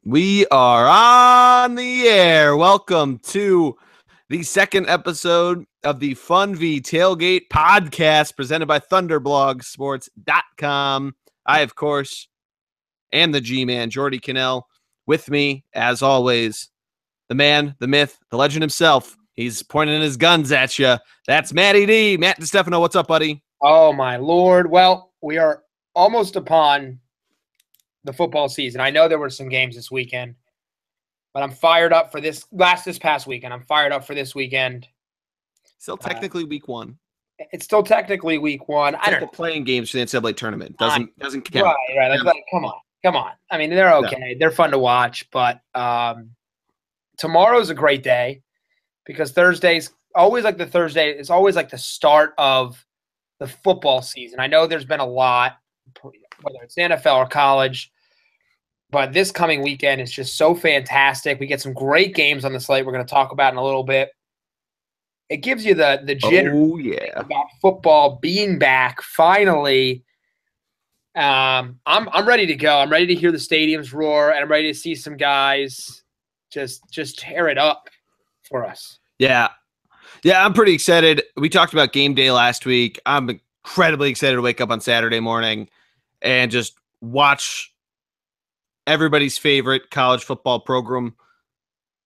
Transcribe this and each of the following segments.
We are on the air. Welcome to the second episode of the Funvee Tailgate podcast presented by ThunderblogSports.com. I, of course, am the G-Man, Jordy Cannell. With me, as always, the man, the myth, the legend himself. He's pointing his guns at you. That's Matty D. Matt DiStefano, what's up, buddy? Oh, my Lord. Well, we are almost upon the football season. I know there were some games this weekend, but I'm fired up for this past weekend. I'm fired up for this weekend. Still technically week one. It's still technically week one. I don't know. Playing games for the NCAA tournament doesn't count. Right. Like, come on. I mean, they're okay. Yeah. They're fun to watch, but tomorrow's a great day because Thursday's always like the Thursday. It's always like the start of the football season. I know there's been a lot, whether it's the NFL or college, but this coming weekend is just so fantastic. We get some great games on the slate we're going to talk about in a little bit. It gives you the jitter about football being back finally. I'm ready to go. I'm ready to hear the stadiums roar, and I'm ready to see some guys just tear it up for us. Yeah, I'm pretty excited. We talked about game day last week. I'm incredibly excited to wake up on Saturday morning and just watch everybody's favorite college football program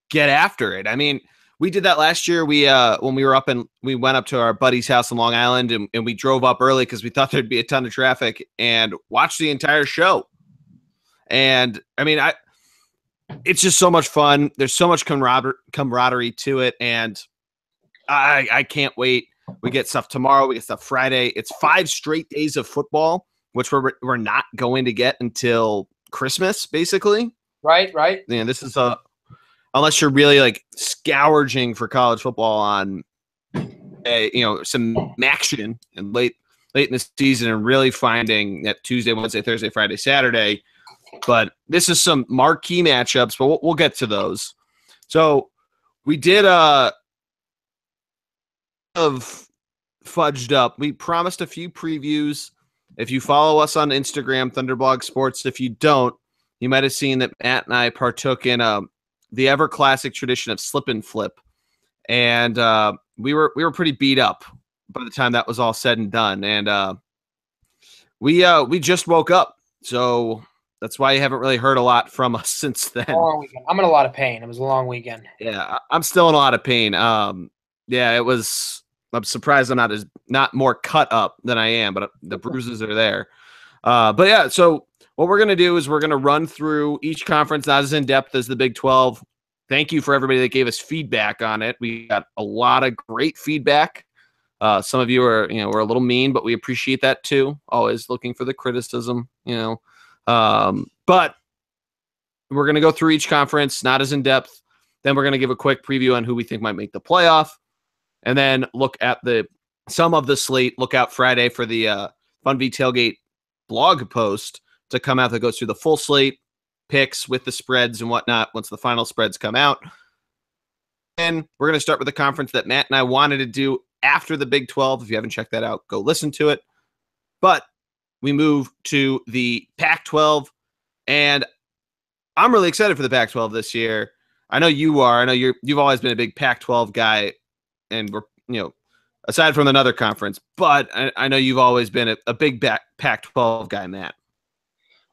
get after it. I mean, we did that last year. We when we were up and we went up to our buddy's house in Long Island and we drove up early because we thought there'd be a ton of traffic and watched the entire show. And I mean, it's just so much fun. There's so much camaraderie to it, and I can't wait. We get stuff tomorrow. We get stuff Friday. It's 5 straight days of football, which we're not going to get until Christmas, basically. Right. Yeah, this is unless you're really like scourging for college football on some action and late in the season and really finding that Tuesday, Wednesday, Thursday, Friday, Saturday. But this is some marquee matchups, but we'll get to those. So we did of fudged up. We promised a few previews. If you follow us on Instagram, Thunderblog Sports, if you don't, you might have seen that Matt and I partook in the ever classic tradition of slip and flip, and we were pretty beat up by the time that was all said and done. And we just woke up, so that's why you haven't really heard a lot from us since then. Long weekend. I'm in a lot of pain. It was a long weekend. Yeah, I'm still in a lot of pain. Yeah, it was. I'm surprised I'm not more cut up than I am, but the bruises are there. But yeah, so what we're going to do is we're going to run through each conference, not as in-depth as the Big 12. Thank you for everybody that gave us feedback on it. We got a lot of great feedback. Some of you were a little mean, but we appreciate that too. Always looking for the criticism, But we're going to go through each conference, not as in-depth. Then we're going to give a quick preview on who we think might make the playoff. And then look at some of the slate. Look out Friday for the Funvee Tailgate blog post to come out that goes through the full slate, picks with the spreads and whatnot once the final spreads come out. And we're going to start with the conference that Matt and I wanted to do after the Big 12. If you haven't checked that out, go listen to it. But we move to the Pac-12, and I'm really excited for the Pac-12 this year. I know you are. I know you've always been a big Pac-12 guy. And we're, aside from another conference, but I know you've always been a big Pac-12 guy, Matt.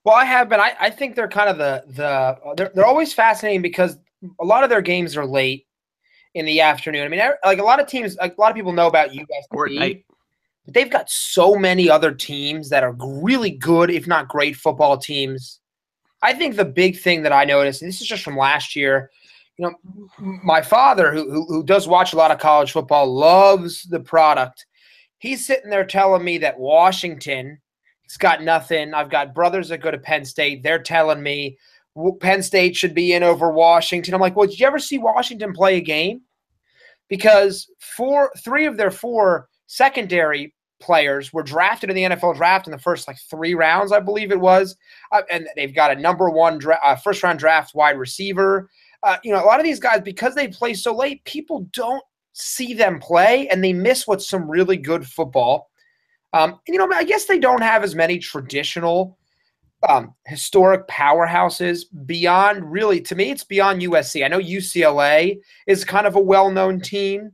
Well, I have been. I think they're kind of they're always fascinating because a lot of their games are late in the afternoon. I mean, like a lot of teams, like a lot of people know about USC, but they've got so many other teams that are really good, if not great, football teams. I think the big thing that I noticed, and this is just from last year. My father, who does watch a lot of college football, loves the product. He's sitting there telling me that Washington has got nothing. I've got brothers that go to Penn State. They're telling me Penn State should be in over Washington. I'm like, well, did you ever see Washington play a game? Because 3 of their 4 secondary players were drafted in the NFL draft in the first 3 rounds, I believe it was. And they've got a number 1 first-round draft wide receiver. A lot of these guys, because they play so late, people don't see them play, and they miss what's some really good football. I guess they don't have as many traditional historic powerhouses beyond, really, to me, it's beyond USC. I know UCLA is kind of a well-known team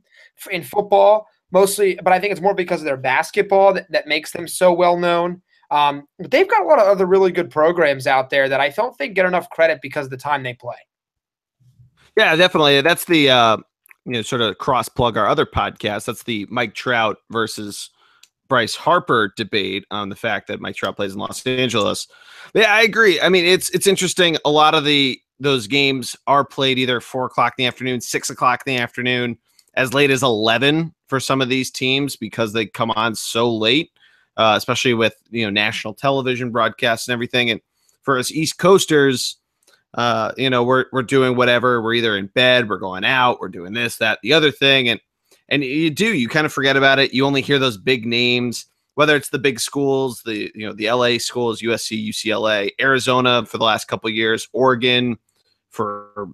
in football, mostly, but I think it's more because of their basketball that makes them so well-known. But they've got a lot of other really good programs out there that I don't think get enough credit because of the time they play. Yeah, definitely. That's the sort of cross plug our other podcast. That's the Mike Trout versus Bryce Harper debate on the fact that Mike Trout plays in Los Angeles. Yeah, I agree. I mean, it's interesting. A lot of those games are played either 4:00 in the afternoon, 6:00 in the afternoon, as late as 11 for some of these teams because they come on so late, especially with national television broadcasts and everything. And for us East Coasters, we're doing whatever. We're either in bed, we're going out, we're doing this, that, the other thing, and you kind of forget about it. You only hear those big names, whether it's the big schools, the LA schools, USC, UCLA, Arizona for the last couple of years, Oregon for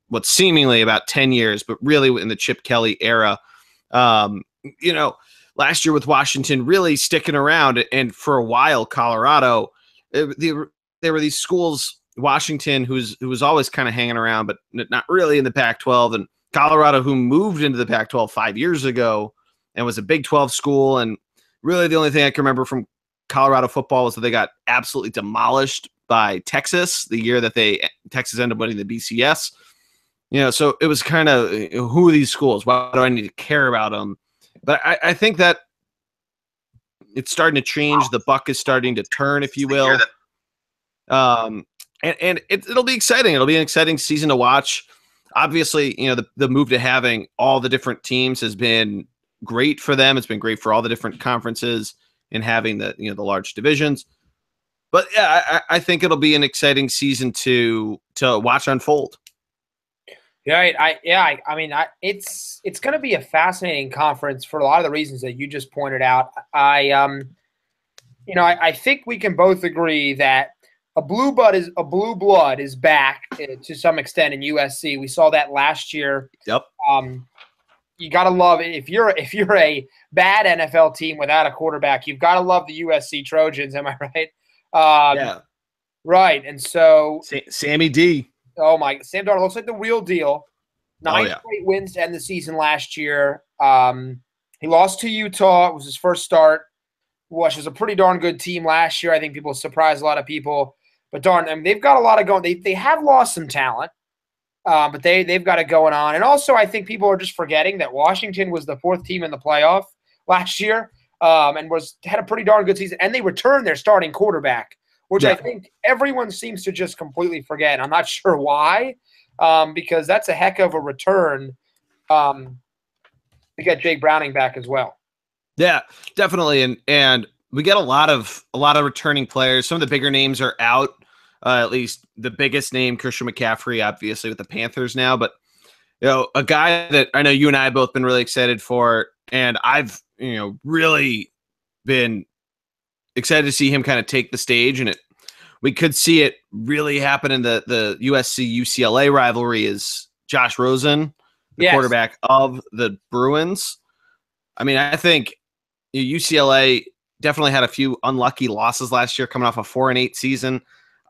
what's seemingly about 10 years, but really in the Chip Kelly era. Last year with Washington really sticking around, and for a while Colorado, there were these schools. Washington, who was always kind of hanging around, but not really in the Pac-12, and Colorado, who moved into the Pac-12 5 years ago and was a Big 12 school. And really the only thing I can remember from Colorado football was that they got absolutely demolished by Texas the year that Texas ended up winning the BCS. So it was kind of, who are these schools? Why do I need to care about them? But I think that it's starting to change. The buck is starting to turn, if you will. And it'll be exciting. It'll be an exciting season to watch. Obviously, the move to having all the different teams has been great for them. It's been great for all the different conferences and having the large divisions. But yeah, I think it'll be an exciting season to watch unfold. Yeah, it's going to be a fascinating conference for a lot of the reasons that you just pointed out. I think we can both agree that a blue blood is back to some extent in USC. We saw that last year. Yep. You got to love it. If you're a bad NFL team without a quarterback, you've got to love the USC Trojans. Am I right? Yeah. Right. And so Sammy D. Oh my! Sam Darnold looks like the real deal. 9 straight wins to end the season last year. He lost to Utah. It was his first start, which was a pretty darn good team last year. I think people surprised a lot of people. But they've got a lot of going. They have lost some talent, but they've got it going on. And also, I think people are just forgetting that Washington was the 4th team in the playoff last year, and had a pretty darn good season. And they returned their starting quarterback, which I think everyone seems to just completely forget. I'm not sure why, because that's a heck of a return to get Jake Browning back as well. Yeah, definitely. And we get a lot of returning players. Some of the bigger names are out, at least the biggest name, Christian McCaffrey, obviously with the Panthers now. But a guy that I know you and I have both been really excited for, and I've really been excited to see him kind of take the stage, and we could see it really happen in the USC UCLA rivalry. Is Josh Rosen, the quarterback of the Bruins. I mean, I think UCLA definitely had a few unlucky losses last year, coming off a 4-8 season.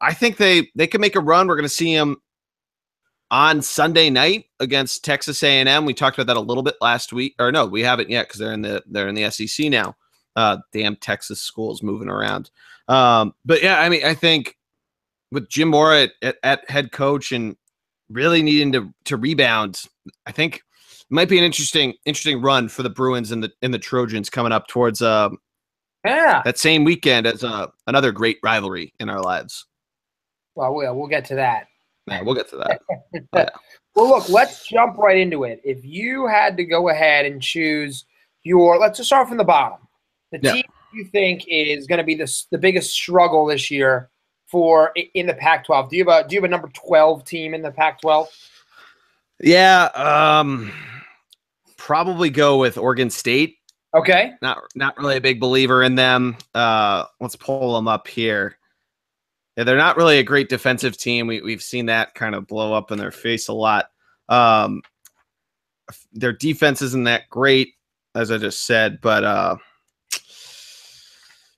I think they could make a run. We're going to see them on Sunday night against Texas A&M. We talked about that a little bit last week, or no, we haven't yet because they're in the SEC now. Damn Texas schools moving around. But yeah, I mean, I think with Jim Mora at head coach and really needing to rebound, I think it might be an interesting run for the Bruins and the Trojans coming up towards that same weekend as another great rivalry in our lives. Well, we'll get to that. Yeah, we'll get to that. Yeah. Well, look, let's jump right into it. If you had to go ahead and choose let's just start from the bottom. The team you think is going to be the biggest struggle this year in the Pac-12. Do you have a number 12 team in the Pac-12? Yeah, probably go with Oregon State. Okay. Not really a big believer in them. Let's pull them up here. Yeah, they're not really a great defensive team. We've seen that kind of blow up in their face a lot. Their defense isn't that great, as I just said, but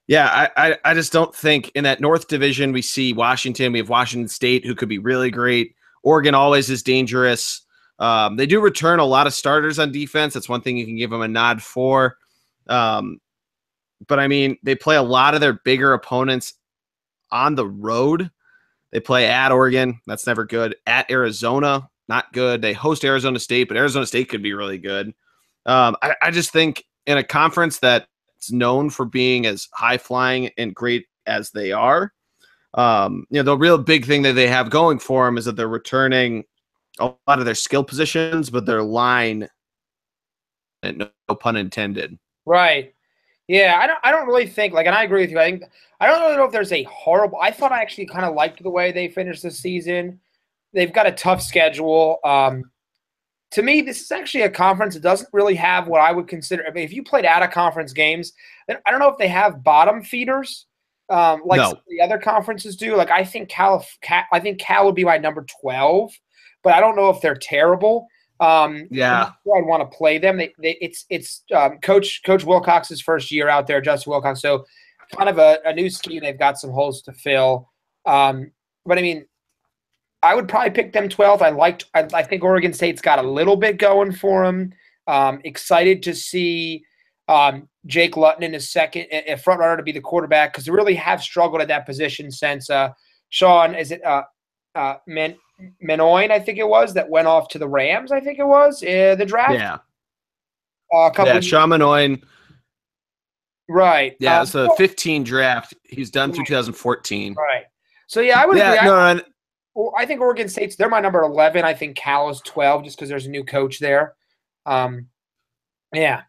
Yeah, I just don't think in that North Division we see Washington. We have Washington State, who could be really great. Oregon always is dangerous. They do return a lot of starters on defense. That's one thing you can give them a nod for. But I mean, they play a lot of their bigger opponents on the road. They play at Oregon. That's never good. At Arizona, not good. They host Arizona State, but Arizona State could be really good. I just think in a conference that's known for being as high flying and great as they are, the real big thing that they have going for them is that they're returning a lot of their skill positions, but their line, no pun intended. Right. Yeah, I don't really think and I agree with you. I don't really know if there's a horrible. I thought I actually kind of liked the way they finished the season. They've got a tough schedule. To me, this is actually a conference that doesn't really have what I would consider. I mean, if you played out of conference games, then I don't know if they have bottom feeders some of the other conferences do. I think Cal would be my number 12, but I don't know if they're terrible. Yeah, I'd want to play them. It's Coach Wilcox's first year out there, Justin Wilcox. So kind of a new scheme. They've got some holes to fill. But I mean, I would probably pick them 12th. I think Oregon State's got a little bit going for them. Excited to see Jake Luton in his second, a front runner to be the quarterback, because they really have struggled at that position since Sean, is it Menoin, I think it was, that went off to the Rams, I think it was, the draft. Yeah. Sean Menoin. Right. Yeah, it's a 15 draft. He's done through 2014. Right. So, yeah, I would agree. I think Oregon State's, they're my number 11. I think Cal is 12 just because there's a new coach there. Yeah.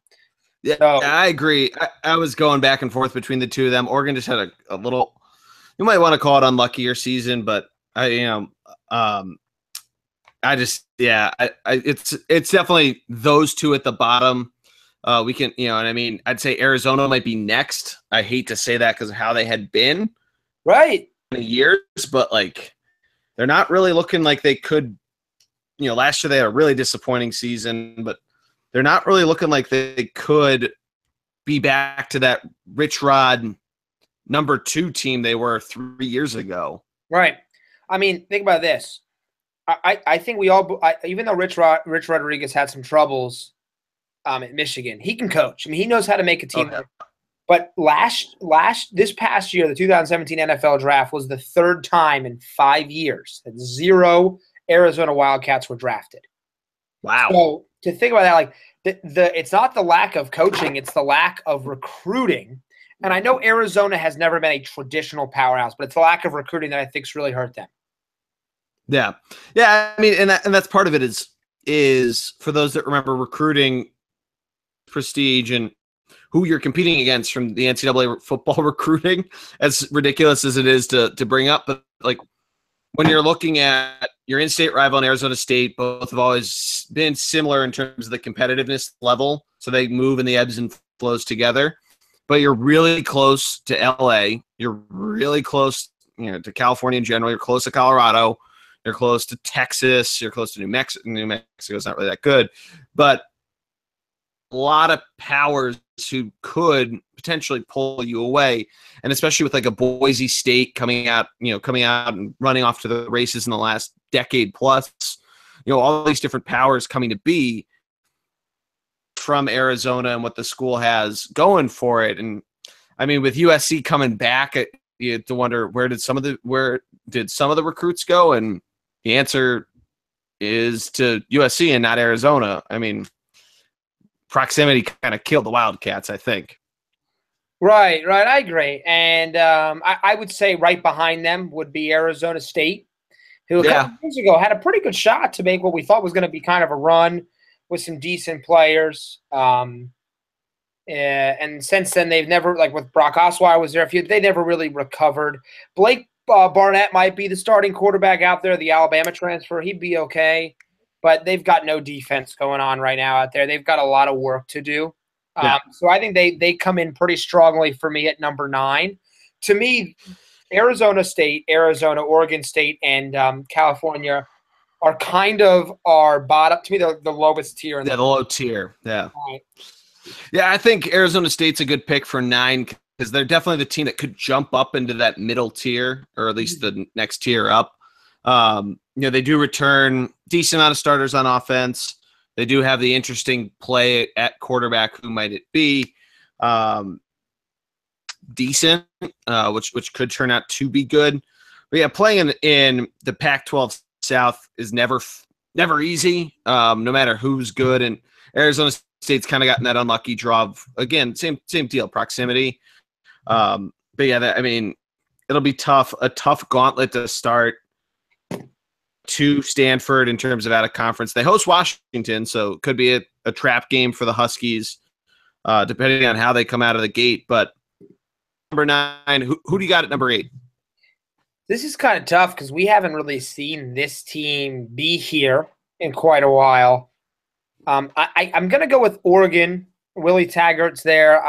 Yeah, I agree. I was going back and forth between the two of them. Oregon just had a little, you might want to call it unluckier season, but it's definitely those two at the bottom. We can, and I mean, I'd say Arizona might be next. I hate to say that because of how they had been right in years, but they're not really looking like they could. Last year they had a really disappointing season, but they're not really looking like they could be back to that Rich Rod number 2 team they were 3 years ago. Right. I mean, think about this. I think we all, even though Rich Rodriguez had some troubles at Michigan, he can coach. I mean, he knows how to make a team. Okay. But this past year, the 2017 NFL draft was the 3rd time in 5 years that 0 Arizona Wildcats were drafted. Wow. So to think about that, it's not the lack of coaching, it's the lack of recruiting. And I know Arizona has never been a traditional powerhouse, but it's the lack of recruiting that I think's really hurt them. Yeah. Yeah, I mean, and that's part of it is for those that remember recruiting prestige and who you're competing against from the NCAA football recruiting, as ridiculous as it is to bring up, but when you're looking at your in-state rival in Arizona State, both have always been similar in terms of the competitiveness level, so they move in the ebbs and flows together. But you're really close to LA. You're really close, to California in general. You're close to Colorado. You're close to Texas. You're close to New Mexico. New Mexico's not really that good, but a lot of powers who could potentially pull you away, and especially with a Boise State coming out and running off to the races in the last decade plus, all these different powers coming to be from Arizona and what the school has going for it. And I mean, with USC coming back, you have to wonder where did some of the recruits go, and the answer is to USC and not Arizona. I mean, proximity kind of killed the Wildcats, I think. Right. I agree. And I would say right behind them would be Arizona State, who a couple years ago had a pretty good shot to make what we thought was going to be kind of a run with some decent players. And since then, they've never, with Brock Osweiler was there they never really recovered. Blake Barnett might be the starting quarterback out there, the Alabama transfer. He'd be okay. But they've got no defense going on right now out there. They've got a lot of work to do. So I think they come in pretty strongly for me at number 9. To me, Arizona State, Arizona, Oregon State, and California are kind of our bottom. To me, the lowest tier. The low tier. Yeah. Right. Yeah, I think Arizona State's a good pick for 9 because they're definitely the team that could jump up into that middle tier, or at least the next tier up. They do return decent amount of starters on offense. They do have the interesting play at quarterback. Who might it be? Decent, which could turn out to be good. But yeah, playing in the Pac-12 South is never easy, no matter who's good. And Arizona State's kind of gotten that unlucky draw of, again, same deal, proximity. But yeah, it'll be tough, a tough gauntlet to start to Stanford in terms of out of conference. They host Washington, so it could be a trap game for the Huskies, depending on how they come out of the gate. But number 9, who do you got at number 8? This is kind of tough because we haven't really seen this team be here in quite a while. I'm going to go with Oregon. Willie Taggart's there.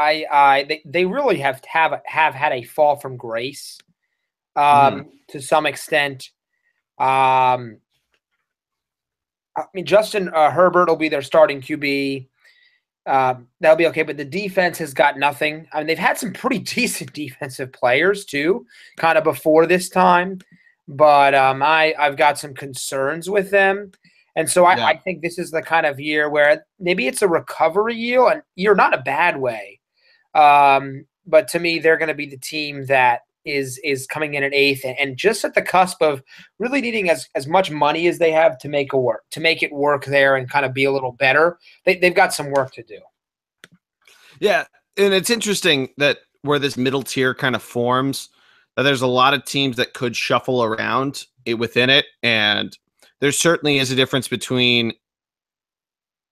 They really have had a fall from grace to some extent. Justin Herbert will be their starting QB. That'll be okay, but the defense has got nothing. They've had some pretty decent defensive players too, kind of before this time, but I've got some concerns with them, and so I think this is the kind of year where maybe it's a recovery year, and you're not a bad way, but to me they're going to be the team that is coming in at 8th and just at the cusp of really needing as much money as they have to make it work there and kind of be a little better. They've got some work to do. Yeah. And it's interesting that where this middle tier kind of forms, that there's a lot of teams that could shuffle around within it. And there certainly is a difference between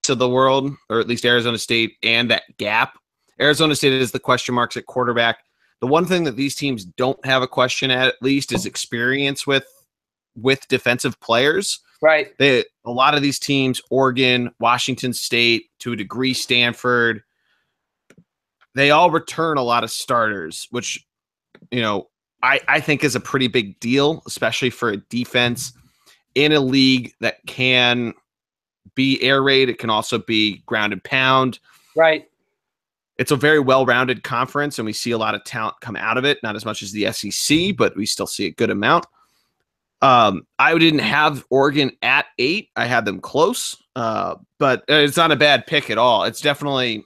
the world, or at least Arizona State, and that gap. Arizona State is the question marks at quarterback. The one thing that these teams don't have a question at least, is experience with defensive players. Right. A lot of these teams, Oregon, Washington State, to a degree Stanford, they all return a lot of starters, which, I think is a pretty big deal, especially for a defense in a league that can be air raid. It can also be ground and pound. Right. It's a very well-rounded conference, and we see a lot of talent come out of it. Not as much as the SEC, but we still see a good amount. I didn't have Oregon at 8. I had them close, but it's not a bad pick at all. It's definitely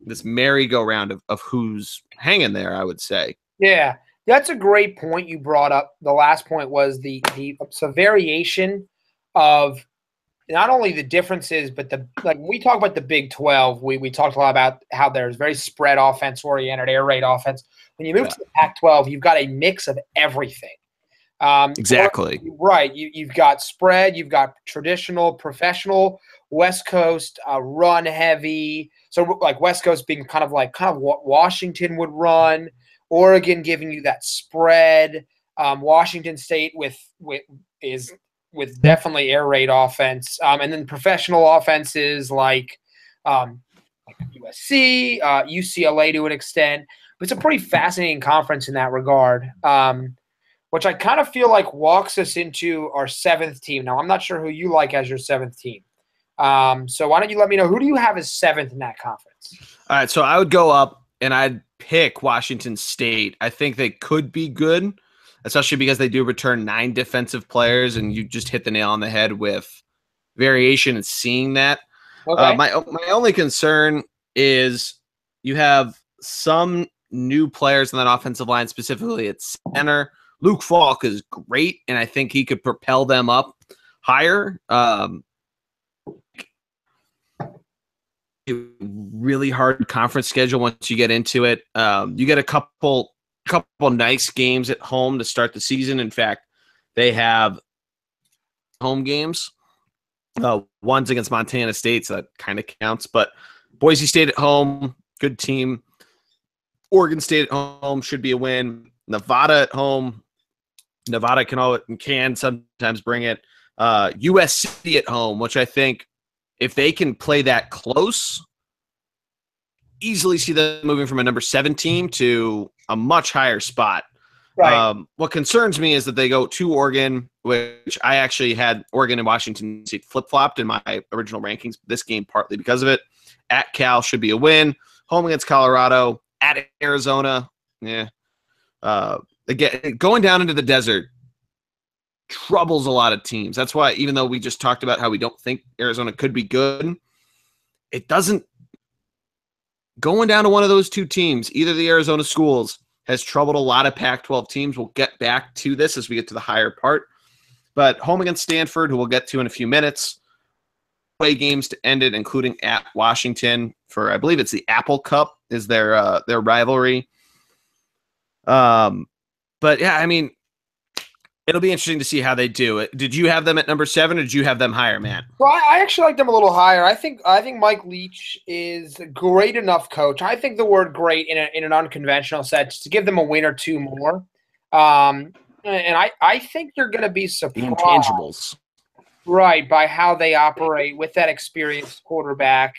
this merry-go-round of who's hanging there, I would say. Yeah, that's a great point you brought up. The last point was the variation of not only the differences, but when we talk about the Big 12, we talked a lot about how there's very spread offense oriented, air raid offense. When you move to the Pac-12, you've got a mix of everything. Exactly. Right. You've got spread, you've got traditional, professional, West Coast, run heavy. So like West Coast being kind of what Washington would run, Oregon giving you that spread, Washington State with definitely air raid offense, and then professional offenses like USC, UCLA to an extent. But it's a pretty fascinating conference in that regard, which I kind of feel like walks us into our 7th team. Now, I'm not sure who you like as your 7th team. So why don't you let me know, who do you have as 7th in that conference? All right, so I would go up and I'd pick Washington State. I think they could be good, especially because they do return 9 defensive players, and you just hit the nail on the head with variation and seeing that. Okay. My only concern is you have some new players on that offensive line, specifically at center. Luke Falk is great, and I think he could propel them up higher. Really hard conference schedule once you get into it. You get a couple nice games at home to start the season. In fact, they have home games. One's against Montana State, so that kind of counts. But Boise State at home, good team. Oregon State at home should be a win. Nevada at home. Nevada can sometimes bring it. USC at home, which I think if they can play that close, easily see them moving from a number 7 team to a much higher spot. Right. What concerns me is that they go to Oregon, which I actually had Oregon and Washington State flip-flopped in my original rankings. This game partly because of it. At Cal should be a win. Home against Colorado. At Arizona, Yeah. Again, going down into the desert troubles a lot of teams. That's why, even though we just talked about how we don't think Arizona could be good, it doesn't. Going down to one of those two teams, either the Arizona schools, has troubled a lot of Pac-12 teams. We'll get back to this as we get to the higher part. But home against Stanford, who we'll get to in a few minutes, play games to end it, including at Washington for, I believe it's the Apple Cup is their rivalry. But yeah, I mean, it'll be interesting to see how they do it. Did you have them at number 7, or did you have them higher, Matt? Well, I actually like them a little higher. I think Mike Leach is a great enough coach. I think the word "great" in an unconventional sense to give them a win or two more. And I think you're going to be surprised. The intangibles. Right, by how they operate with that experienced quarterback.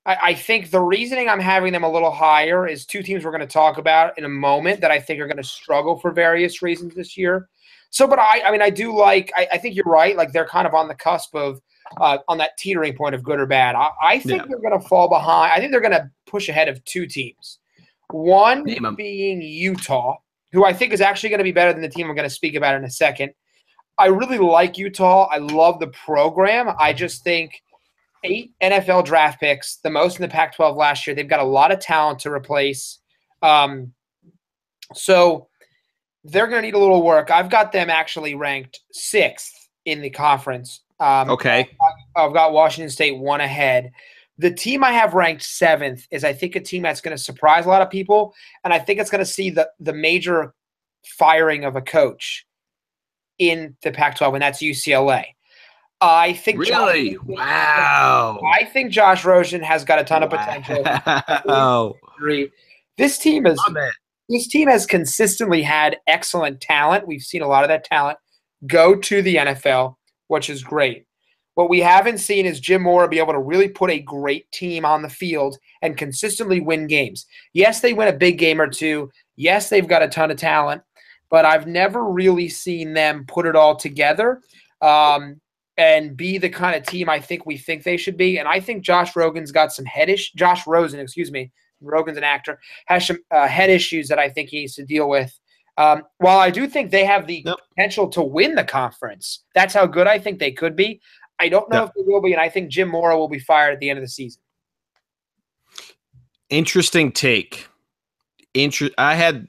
I think the reasoning I'm having them a little higher is two teams we're going to talk about in a moment that I think are going to struggle for various reasons this year. So, but I do like – I think you're right. Like, they're kind of on the cusp of on that teetering point of good or bad. I think they're going to fall behind. I think they're going to push ahead of two teams. One being Utah, who I think is actually going to be better than the team I'm going to speak about in a second. I really like Utah. I love the program. I just think 8 NFL draft picks, the most in the Pac-12 last year. They've got a lot of talent to replace. So they're going to need a little work. I've got them actually ranked 6th in the conference. Okay. I've got Washington State 1 ahead. The team I have ranked 7th is, I think, a team that's going to surprise a lot of people, and I think it's going to see the major firing of a coach in the Pac-12, and that's UCLA. I think really? Wow. I think Josh Rosen has got a ton of potential. Wow. This team has consistently had excellent talent. We've seen a lot of that talent go to the NFL, which is great. What we haven't seen is Jim Mora be able to really put a great team on the field and consistently win games. Yes, they win a big game or two. Yes, they've got a ton of talent, but I've never really seen them put it all together and be the kind of team I think we think they should be. And I think Josh Rosen's got some Josh Rosen, excuse me, Rogen's an actor, has some head issues that I think he needs to deal with. While I do think they have the potential to win the conference, that's how good I think they could be. I don't know if they will be, and I think Jim Mora will be fired at the end of the season. Interesting take. I had,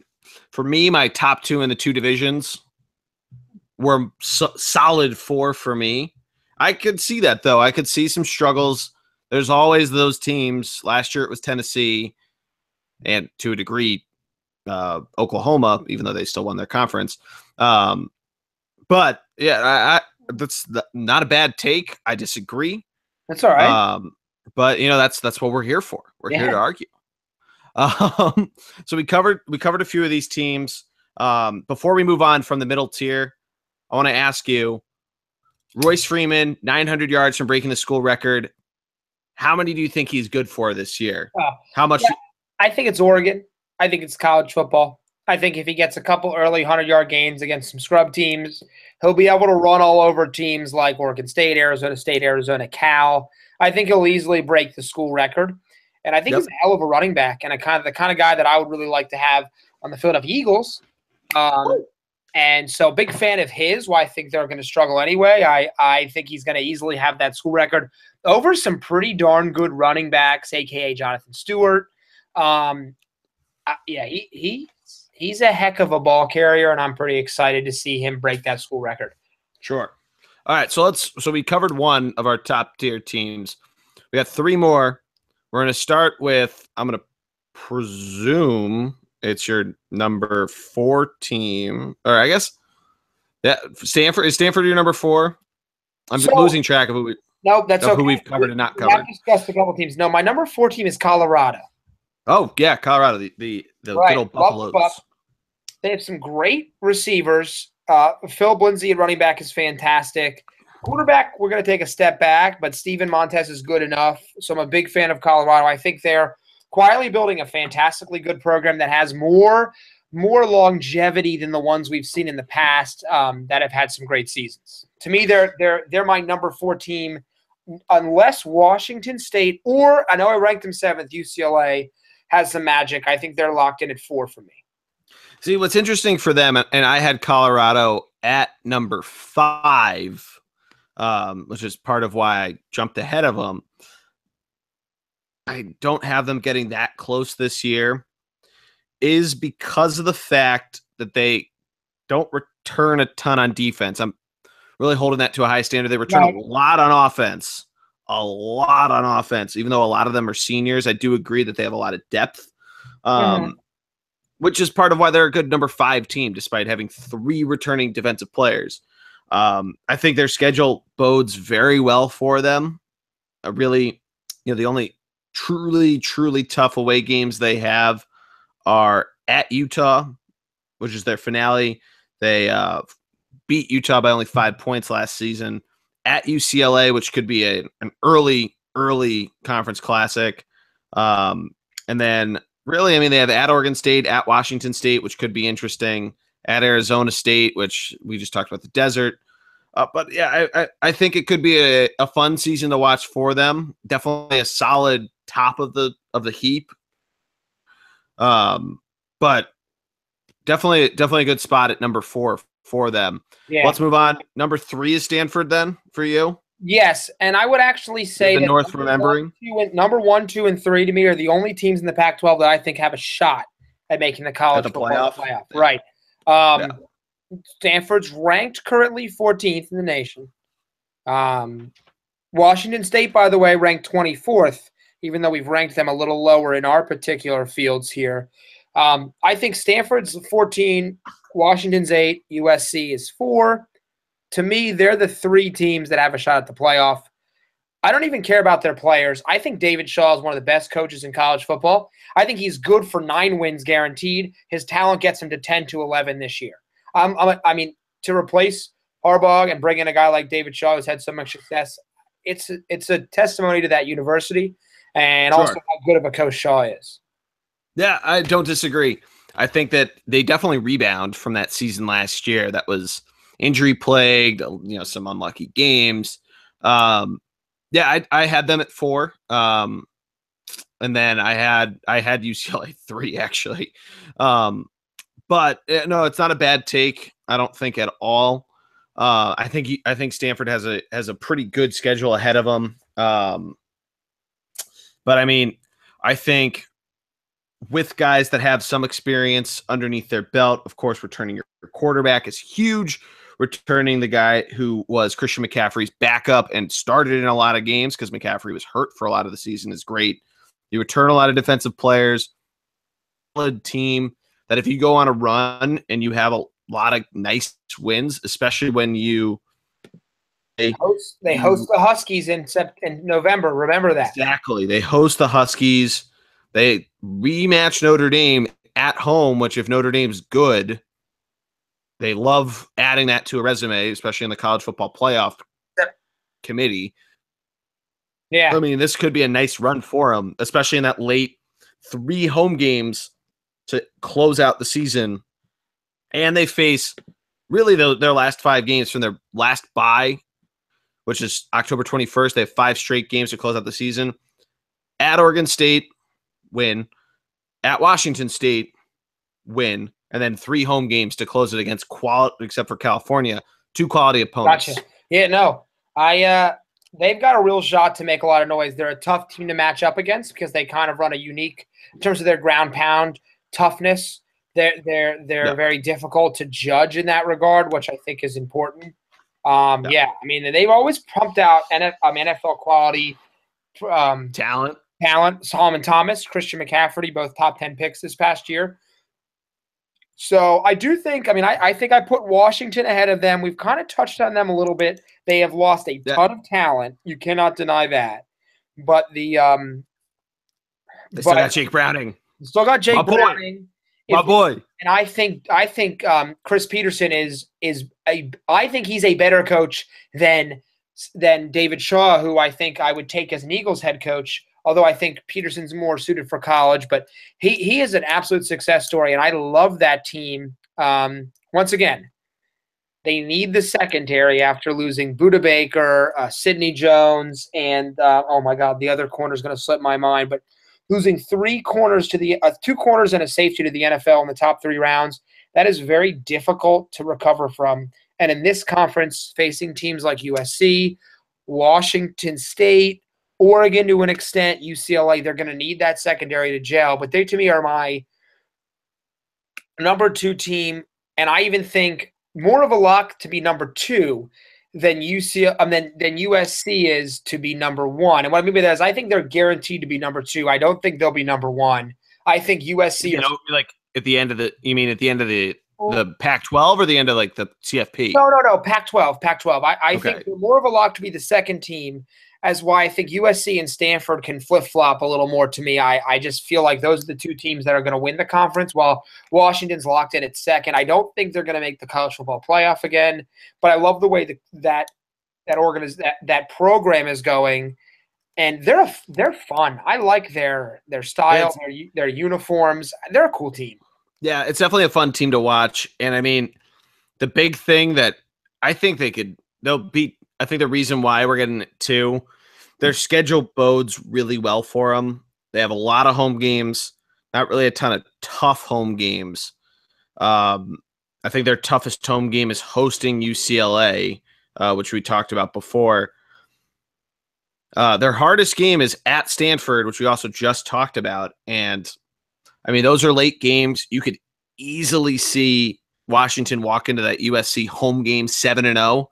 for me, my top 2 in the 2 divisions were solid 4 for me. I could see that, though. I could see some struggles. There's always those teams. Last year it was Tennessee, and to a degree, Oklahoma, even though they still won their conference. But yeah, that's not a bad take. I disagree. That's all right. But that's what we're here for. We're here to argue. So we covered a few of these teams. Before we move on from the middle tier, I want to ask you, Royce Freeman, 900 yards from breaking the school record. How many do you think he's good for this year? How much? Yeah, I think it's Oregon. I think it's college football. I think if he gets a couple early 100-yard games against some scrub teams, he'll be able to run all over teams like Oregon State, Arizona, Cal. I think he'll easily break the school record. And I think he's a hell of a running back and the kind of guy that I would really like to have on the Philadelphia Eagles. And so big fan of his, why I think they're going to struggle anyway. I think he's going to easily have that school record over some pretty darn good running backs, a.k.a. Jonathan Stewart. He's a heck of a ball carrier, and I'm pretty excited to see him break that school record. Sure. All right, so we covered one of our top tier teams. We got 3 more. We're going to start with, I'm going to presume it's your number 4 team. Or I guess Stanford. Is Stanford your number 4? I'm losing track of who we've covered and not covered. I've discussed a couple teams. No, my number 4 team is Colorado. Oh, yeah, Colorado, the good old Buffaloes. They have some great receivers. Phil Lindsay at running back is fantastic. Quarterback, we're going to take a step back, but Steven Montez is good enough. So I'm a big fan of Colorado. I think they're quietly building a fantastically good program that has more longevity than the ones we've seen in the past that have had some great seasons. To me, they're my number 4 team, unless Washington State or, I know I ranked them 7th, UCLA, has some magic. I think they're locked in at 4 for me. See, what's interesting for them, and I had Colorado at number 5, which is part of why I jumped ahead of them. I don't have them getting that close this year, is because of the fact that they don't return a ton on defense. I'm really holding that to a high standard. They return a lot on offense. A lot on offense. Even though a lot of them are seniors, I do agree that they have a lot of depth, which is part of why they're a good number 5 team, despite having 3 returning defensive players. I think their schedule bodes very well for them. The only truly tough away games they have are at Utah, which is their finale. They beat Utah by only 5 points last season. At UCLA, which could be an early conference classic. And then really, I mean, they have at Oregon State, at Washington State, which could be interesting, at Arizona State, which we just talked about the desert. But yeah, I think it could be a fun season to watch for them. Definitely a solid top of the heap. But definitely a good spot at number 4 for them. Yeah. Let's move on. Number 3 is Stanford then for you? Yes, and I would actually say that North remembering. Number 1, 2, and 3 to me are the only teams in the Pac-12 that I think have a shot at making the college football playoff. Right. Stanford's ranked currently 14th in the nation. Washington State, by the way, ranked 24th, even though we've ranked them a little lower in our particular fields here. I think Stanford's 14, Washington's 8, USC is 4. To me, they're the 3 teams that have a shot at the playoff. I don't even care about their players. I think David Shaw is one of the best coaches in college football. I think he's good for 9 wins guaranteed. His talent gets him to 10 to 11 this year. I mean, to replace Harbaugh and bring in a guy like David Shaw who's had so much success, it's a testimony to that university and also how good of a coach Shaw is. Yeah, I don't disagree. I think that they definitely rebound from that season last year that was injury plagued, some unlucky games. I had them at 4. And then I had UCLA 3 actually. But no, it's not a bad take. I don't think at all. I think Stanford has a pretty good schedule ahead of them. But I mean, I think with guys that have some experience underneath their belt, of course, returning your quarterback is huge. Returning the guy who was Christian McCaffrey's backup and started in a lot of games because McCaffrey was hurt for a lot of the season is great. You return a lot of defensive players. Solid team that if you go on a run and you have a lot of nice wins, especially when they host the Huskies in November. Remember that. Exactly. They host the Huskies. They rematch Notre Dame at home, which if Notre Dame's good, they love adding that to a resume, especially in the college football playoff committee. Yeah. I mean, this could be a nice run for them, especially in that late 3 home games to close out the season. And they face really their last 5 games from their last bye, which is October 21st. They have 5 straight games to close out the season. At Oregon State, win. At Washington State, win. And then 3 home games to close it against except for California, 2 quality opponents. Gotcha. Yeah, no. They've got a real shot to make a lot of noise. They're a tough team to match up against because they kind of run a unique in terms of their ground pound toughness. They're very difficult to judge in that regard, which I think is important. I mean, they've always pumped out NFL quality talent. Solomon Thomas, Christian McCaffrey, both top 10 picks this past year. So I do think, I think I put Washington ahead of them. We've kind of touched on them a little bit. They have lost a ton of talent. You cannot deny that. But they still got Jake Browning. Still got Jake Browning. My boy. And I think Chris Peterson I think he's a better coach than David Shaw, who I think I would take as an Eagles head coach. Although I think Peterson's more suited for college, but he is an absolute success story, and I love that team. Once again, they need the secondary after losing Budda Baker, Sidney Jones, and oh my God, the other corner is going to slip my mind. But losing two corners and a safety to the NFL in the top 3 rounds. That is very difficult to recover from. And in this conference, facing teams like USC, Washington State, Oregon to an extent, UCLA, they're going to need that secondary to gel. But they, to me, are my number 2 team. And I even think more of a lock to be number 2 than USC is to be number 1. And what I mean by that is I think they're guaranteed to be number 2. I don't think they'll be number 1. I think USC like at the end of the the Pac-12 or the end of like the CFP? No, Pac-12. I think they're more of a lock to be the second team, as why I think USC and Stanford can flip-flop a little more to me. I just feel like those are the 2 teams that are going to win the conference, while Washington's locked in at second. I don't think they're going to make the college football playoff again, but I love the way that program is going, and they're fun. I like their style, their uniforms. They're a cool team. Yeah, it's definitely a fun team to watch. And I mean, the big thing that I think they'll beat, I think the reason why we're getting it too, their schedule bodes really well for them. They have a lot of home games, not really a ton of tough home games. I think their toughest home game is hosting UCLA, which we talked about before. Their hardest game is at Stanford, which we also just talked about. And I mean, those are late games. You could easily see Washington walk into that USC home game 7-0,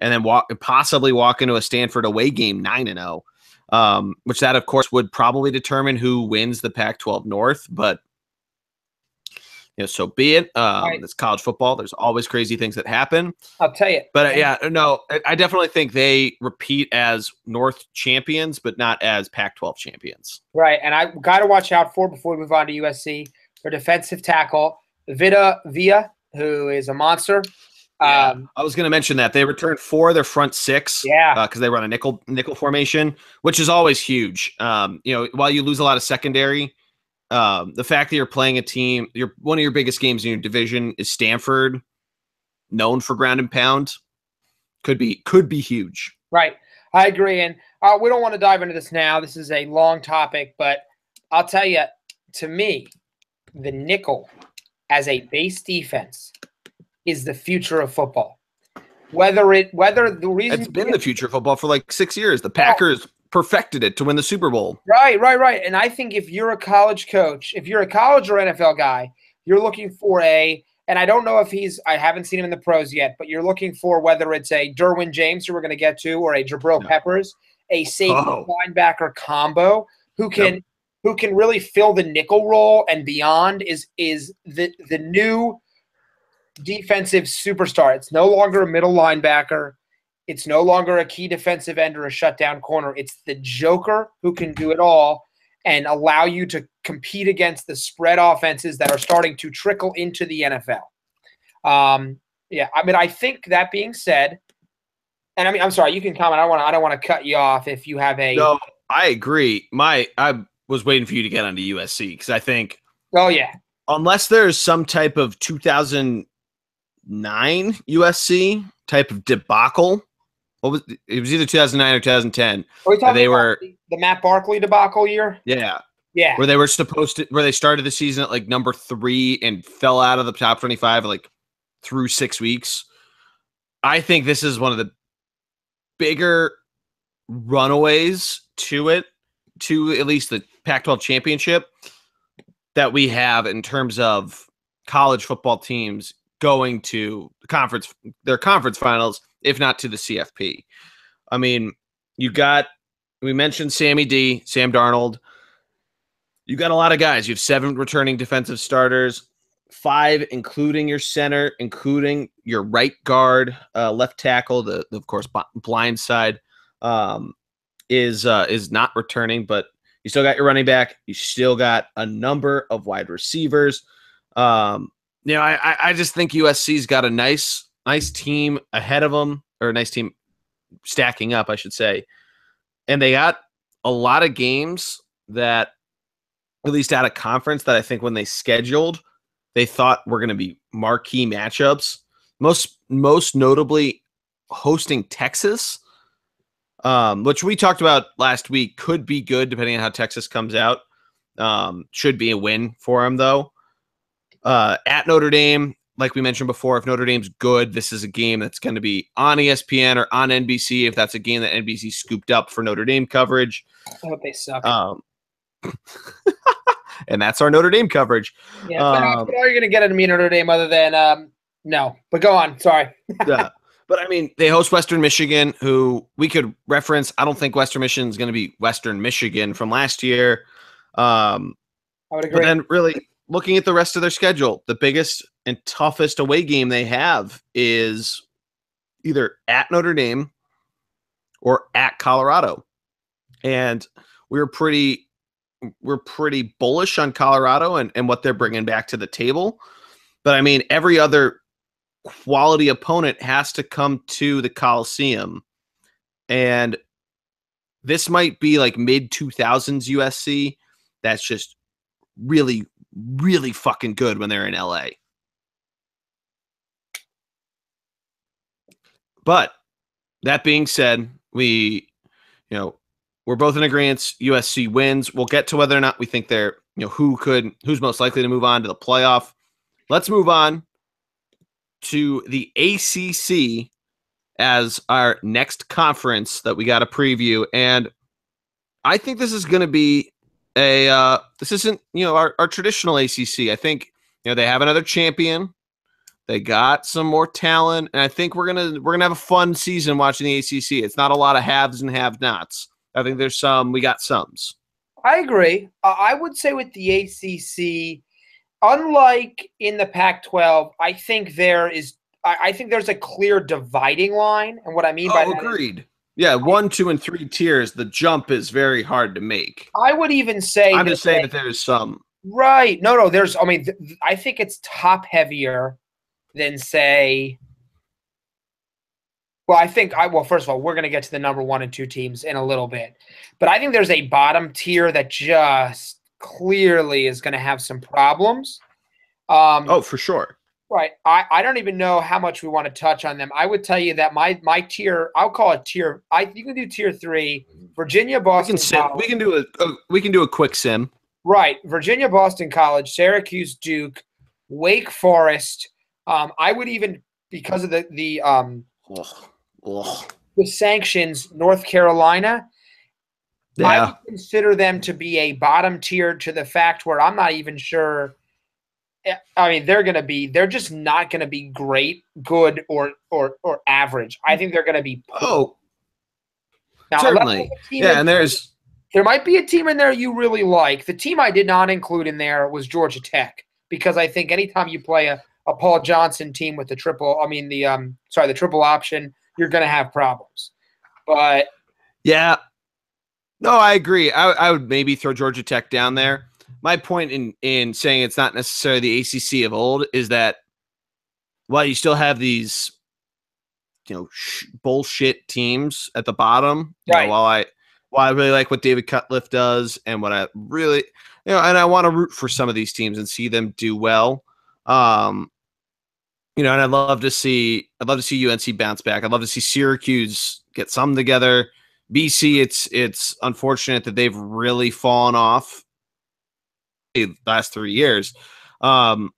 and then possibly walk into a Stanford away game 9-0, which that, of course, would probably determine who wins the Pac-12 North. But so be it. It's college football. There's always crazy things that happen. I'll tell you. But I definitely think they repeat as North champions, but not as Pac-12 champions. Right, and I got to watch out for, before we move on to USC, their defensive tackle, Villa, who is a monster. I was going to mention that. They returned 4 of their front 6 because they run a nickel formation, which is always huge. While you lose a lot of secondary, the fact that you're playing a team, one of your biggest games in your division is Stanford, known for ground and pound, could be huge. Right. I agree. And we don't want to dive into this now. This is a long topic, but I'll tell you, to me, the nickel as a base defense is the future of football. Whether the reason it's been the future of football for like 6 years. The Packers perfected it to win the Super Bowl. Right. And I think if you're a college coach, if you're a college or NFL guy, you're looking for and I don't know if I haven't seen him in the pros yet, but you're looking for whether it's a Derwin James, who we're going to get to, or a Jabril Peppers, a safety linebacker combo who can really fill the nickel role and beyond is the new defensive superstar. It's no longer a middle linebacker. It's no longer a key defensive end or a shutdown corner. It's the joker who can do it all and allow you to compete against the spread offenses that are starting to trickle into the NFL. I think that being said, and I'm sorry, you can comment. I don't want to cut you off if you have a. No, I agree. I was waiting for you to get onto USC because I think. Oh yeah. Unless there's some type of 2009 USC type of debacle. It was either 2009 or 2010. They were the Matt Barkley debacle year. Yeah. Where they were where they started the season at like number 3 and fell out of the top 25 like through 6 weeks. I think this is one of the bigger runaways to at least the Pac-12 championship that we have in terms of college football teams going to their conference finals, if not to the CFP. I mean, we mentioned Sam Darnold. You got a lot of guys. You have 7 returning defensive starters, 5 including your center, including your right guard, left tackle. Of course, blind side is not returning, but you still got your running back. You still got a number of wide receivers. I just think USC's got a nice team ahead of them, or a nice team stacking up, I should say. And they got a lot of games that, at least out of conference, that I think when they scheduled, they thought were going to be marquee matchups. Most notably hosting Texas, which we talked about last week, could be good depending on how Texas comes out. Should be a win for them, though. At Notre Dame, like we mentioned before, if Notre Dame's good, this is a game that's going to be on ESPN or on NBC if that's a game that NBC scooped up for Notre Dame coverage. I hope they suck. And that's our Notre Dame coverage. Yeah, all you're going to get out of me Notre Dame other than no. But go on. Sorry. Yeah. But, I mean, they host Western Michigan, who we could reference. I don't think Western Michigan is going to be Western Michigan from last year. I would agree. But then really looking at the rest of their schedule, the biggest and toughest away game they have is either at Notre Dame or at Colorado. And we're pretty bullish on Colorado and what they're bringing back to the table. But, I mean, every other quality opponent has to come to the Coliseum. And this might be like mid-2000s USC. That's just really, really fucking good when they're in LA. But that being said, we're both in agreement USC wins. We'll get to whether or not we think they're, who's most likely to move on to the playoff. Let's move on to the ACC as our next conference that we got to preview. And I think this is going to be this isn't, our traditional ACC. I think, they have another champion. They got some more talent, and I think we're gonna have a fun season watching the ACC. It's not a lot of haves and have-nots. I think we got somes. I agree. I would say with the ACC, unlike in the Pac-12, I think there's a clear dividing line, and what I mean by that agreed. Yeah, 1, 2, and 3 tiers. The jump is very hard to make. I would even say I'm just saying that there's some. Right. No. I think it's top heavier than say. Well, first of all, we're going to get to the number 1 and 2 teams in a little bit, but I think there's a bottom tier that just clearly is going to have some problems. For sure. Right. I don't even know how much we want to touch on them. I would tell you that my tier, I'll call it tier. You can do tier 3. Virginia, Boston. We can do a quick sim. Right. Virginia, Boston College, Syracuse, Duke, Wake Forest. I would even, because of the sanctions, North Carolina. Yeah. I would consider them to be a bottom tier to the fact where I'm not even sure. I mean, they're just not going to be great, good, or average. I think they're going to be poor. Now, certainly. Yeah, and there might be a team in there you really like. The team I did not include in there was Georgia Tech, because I think anytime you play a Paul Johnson team with the triple option, you're going to have problems. But yeah, no, I agree. I would maybe throw Georgia Tech down there. My point in saying it's not necessarily the ACC of old is that while you still have these, bullshit teams at the bottom, right. While I really like what David Cutcliffe does, and what I really, and I want to root for some of these teams and see them do well. And I'd love to see UNC bounce back. I'd love to see Syracuse get some together. BC, it's unfortunate that they've really fallen off the last 3 years. But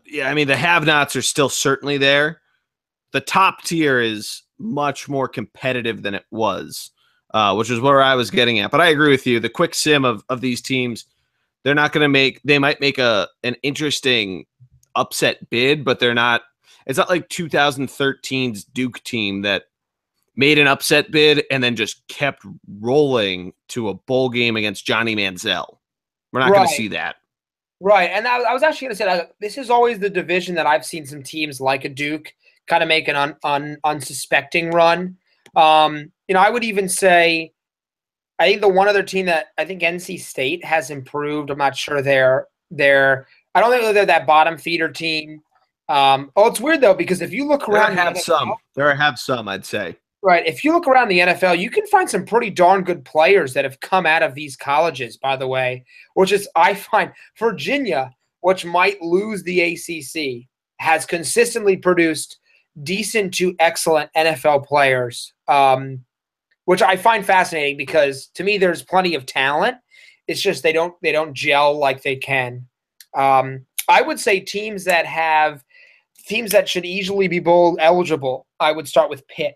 yeah, I mean, the have-nots are still certainly there. The top tier is much more competitive than it was, which is where I was getting at. But I agree with you. The quick sim of these teams, they're not going to they might make an interesting upset bid, but they're not. It's not like 2013's Duke team that made an upset bid and then just kept rolling to a bowl game against Johnny Manziel. We're not going to see that. Right. And I was actually going to say that this is always the division that I've seen some teams like a Duke kind of make an unsuspecting run. I would even say, I think the one other team that I think NC State has improved. I'm not sure they're I don't think they're that bottom feeder team. It's weird though, because if you look around, there have some, I'd say. Right. If you look around the NFL, you can find some pretty darn good players that have come out of these colleges, by the way, which is, I find Virginia, which might lose the ACC, has consistently produced decent to excellent NFL players, which I find fascinating because to me, there's plenty of talent. It's just they don't gel like they can. I would say teams that should easily be bowl eligible. I would start with Pitt.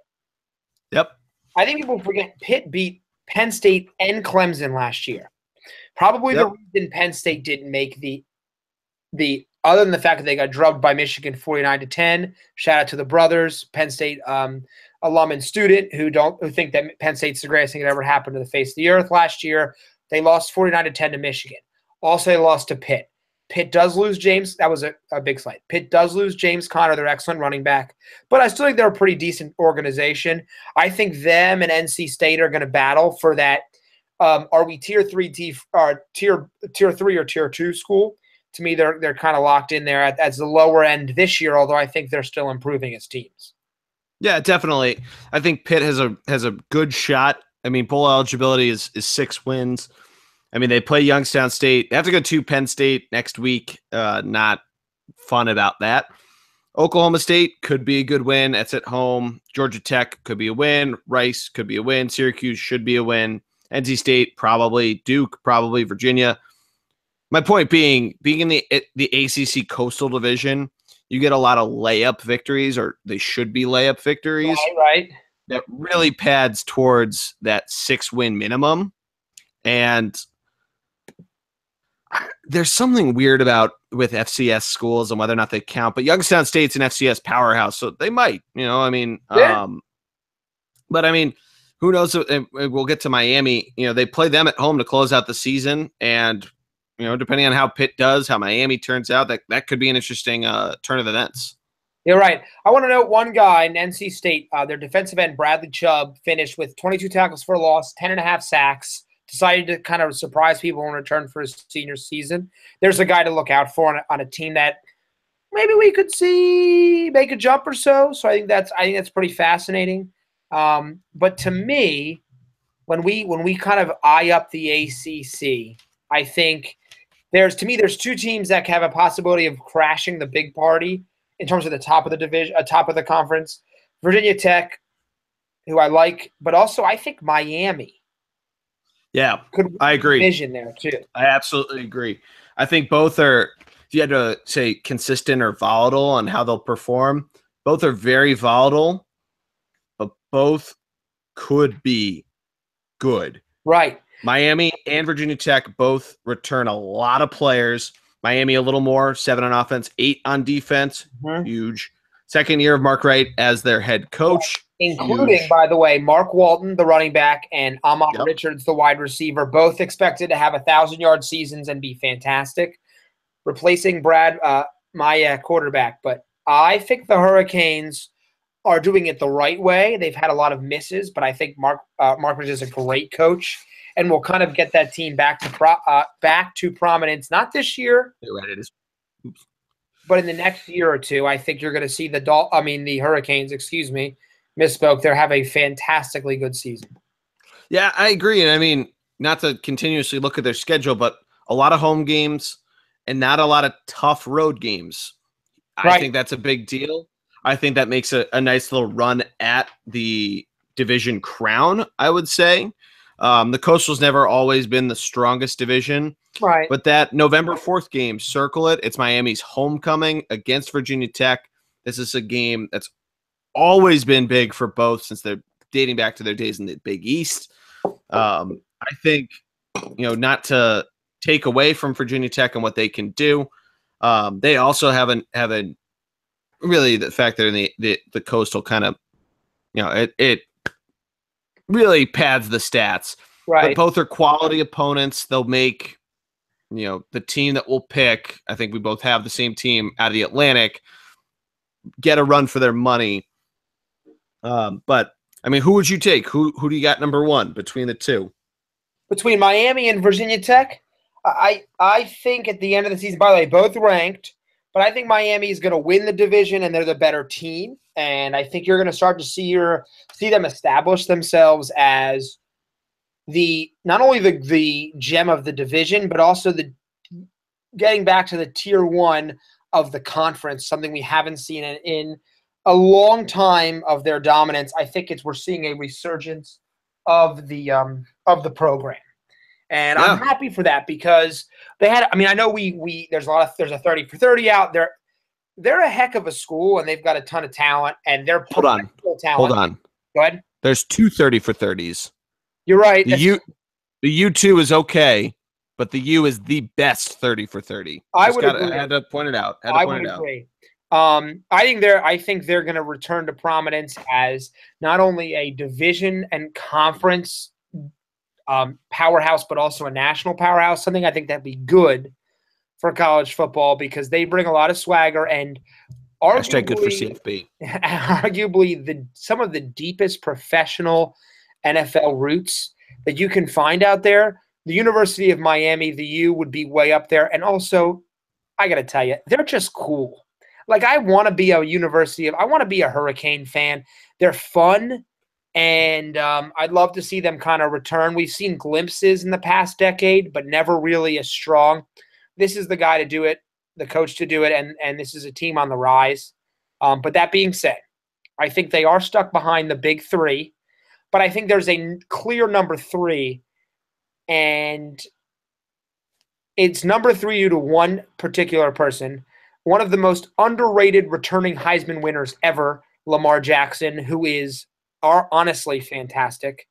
Yep. I think people forget Pitt beat Penn State and Clemson last year. Probably the reason Penn State didn't make the other than the fact that they got drubbed by Michigan 49-10. Shout out to the brothers, Penn State alum and student who think that Penn State's the greatest thing that ever happened to the face of the earth last year. They lost 49-10 to Michigan. Also, they lost to Pitt. Pitt does lose James. That was a big slight. Pitt does lose James Conner, their excellent running back. But I still think they're a pretty decent organization. I think them and NC State are going to battle for that. Are we tier 3 or tier 3 or tier 2 school? To me, they're kind of locked in there as the lower end this year, although I think they're still improving as teams. Yeah, definitely. I think Pitt has a good shot. I mean, bowl eligibility is 6 wins. I mean, they play Youngstown State. They have to go to Penn State next week. Not fun about that. Oklahoma State could be a good win. That's at home. Georgia Tech could be a win. Rice could be a win. Syracuse should be a win. NC State probably. Duke probably. Virginia. My point being in the ACC Coastal Division, you get a lot of layup victories, or they should be layup victories. Right. That really pads towards that 6-win minimum. And there's something weird with FCS schools and whether or not they count, but Youngstown State's an FCS powerhouse, so they might, I mean, yeah. But I mean, who knows? We'll get to Miami. They play them at home to close out the season, and depending on how Pitt does, how Miami turns out, that could be an interesting turn of events. You're right. I want to note one guy in NC State, their defensive end, Bradley Chubb, finished with 22 tackles for a loss, 10.5 sacks. Decided to kind of surprise people in return for his senior season. There's a guy to look out for on a team that maybe we could see make a jump or so. So I think that's pretty fascinating. But to me, when we kind of eye up the ACC, I think there's 2 teams that have a possibility of crashing the big party in terms of the top of the division, top of the conference. Virginia Tech, who I like, but also I think Miami. Yeah, I agree. Vision there too. I absolutely agree. I think both are, if you had to say consistent or volatile on how they'll perform, both are very volatile, but both could be good. Right. Miami and Virginia Tech both return a lot of players. Miami a little more, 7 on offense, 8 on defense. Mm-hmm. Huge. Second year of Mark Wright as their head coach. Including, huge. By the way, Mark Walton, the running back, and Ahmad Richards, the wide receiver, both expected to have 1,000-yard seasons and be fantastic, replacing Brad, my quarterback. But I think the Hurricanes are doing it the right way. They've had a lot of misses, but I think Mark Richards is a great coach and will kind of get that team back to prominence. Not this year. Right, it is. Oops. But in the next year or two, I think you're going to see the Hurricanes, misspoke. They have a fantastically good season. Yeah, I agree. And I mean, not to continuously look at their schedule, but a lot of home games and not a lot of tough road games. Right. I think that's a big deal. I think that makes a nice little run at the division crown, I would say. The Coastal's never always been the strongest division. Right. But that November 4th game, circle it. It's Miami's homecoming against Virginia Tech. This is a game that's always been big for both since they're dating back to their days in the Big East. I think, not to take away from Virginia Tech and what they can do. They also have really the fact that in the Coastal kind of, it really pads the stats. Right. But both are quality opponents. They'll make, the team that we'll pick. I think we both have the same team out of the Atlantic, get a run for their money. But I mean, who would you take? Who do you got number 1 between the two? Between Miami and Virginia Tech, I think at the end of the season, by the way, both ranked, but I think Miami is going to win the division and they're the better team. And I think you're going to start to see them establish themselves as not only the gem of the division, but also the getting back to the tier 1 of the conference, something we haven't seen in a long time of their dominance. I think we're seeing a resurgence of the program. And I'm happy for that because they had. I mean, I know there's a 30 for 30 out there. They're a heck of a school, and they've got a ton of talent, and they're talent. Hold on. Go ahead. There's 2 30 for 30s. You're right. The U2 is okay, but the U is the best 30 for 30. I would agree. I had to point it out. I would agree. I think they're going to return to prominence as not only a division and conference powerhouse, but also a national powerhouse. Something I think that'd be good for college football because they bring a lot of swagger and arguably good for CFB. Arguably some of the deepest professional NFL roots that you can find out there. The University of Miami, the U, would be way up there. And also, I got to tell you, they're just cool. Like, I want to be I want to be a Hurricane fan. They're fun, and I'd love to see them kind of return. We've seen glimpses in the past decade, but never really as strong. This is the guy to do it, the coach to do it, and this is a team on the rise. But that being said, I think they are stuck behind the big three, but I think there's a clear number 3, and it's number 3 due to one particular person, one of the most underrated returning Heisman winners ever, Lamar Jackson, who is honestly fantastic,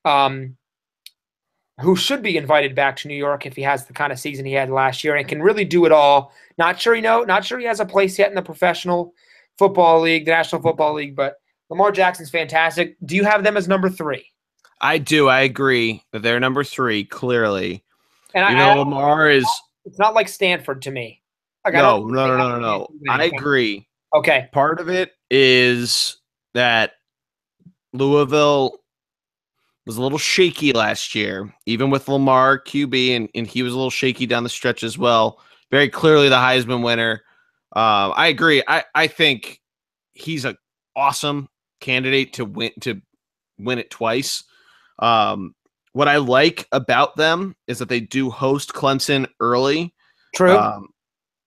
who should be invited back to New York if he has the kind of season he had last year and can really do it all. Not sure he has a place yet in the professional football league, the National Football League, but Lamar Jackson's fantastic. Do you have them as number 3? I do. I agree that they're number 3, clearly. And Lamar is – it's not like Stanford to me. Like, No. I agree. Okay. Part of it is that Louisville was a little shaky last year, even with Lamar QB, and he was a little shaky down the stretch as well. Very clearly the Heisman winner. I agree. I think he's an awesome candidate to win it twice. What I like about them is that they do host Clemson early. True.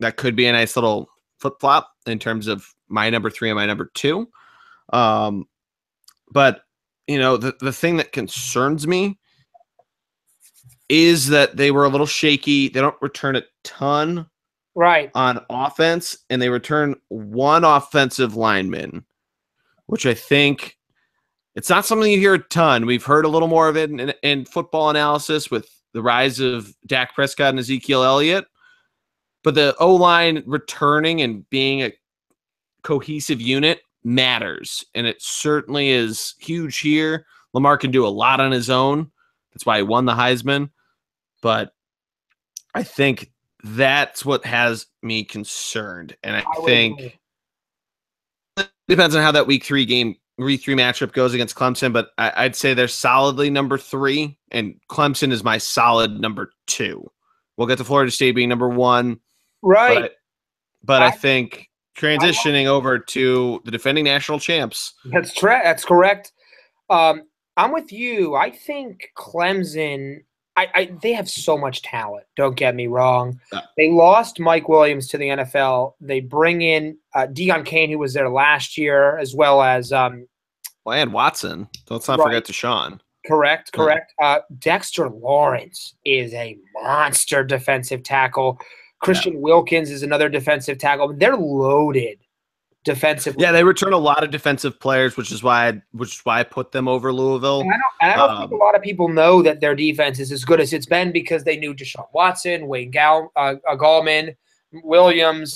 That could be a nice little flip-flop in terms of my number 3 and my number 2. But, the thing that concerns me is that they were a little shaky. They don't return a ton on offense, and they return one offensive lineman, which I think it's not something you hear a ton. We've heard a little more of it in football analysis with the rise of Dak Prescott and Ezekiel Elliott. But the O-line returning and being a cohesive unit matters, and it certainly is huge here. Lamar can do a lot on his own. That's why he won the Heisman. But I think that's what has me concerned. And I think it depends on how that week 3 matchup goes against Clemson, but I'd say they're solidly number 3, and Clemson is my solid number 2. We'll get to Florida State being number 1. Right. But I think transitioning over to the defending national champs. That's correct. I'm with you. I think Clemson, they have so much talent. Don't get me wrong. They lost Mike Williams to the NFL. They bring in Deion Kane, who was there last year, as well as and Watson. Let's not forget Deshaun. Correct. Dexter Lawrence is a monster defensive tackle. Christian Wilkins is another defensive tackle. They're loaded defensively. Yeah, they return a lot of defensive players, which is why I put them over Louisville. And I don't think a lot of people know that their defense is as good as it's been because they knew Deshaun Watson, Wayne Gallman, Williams.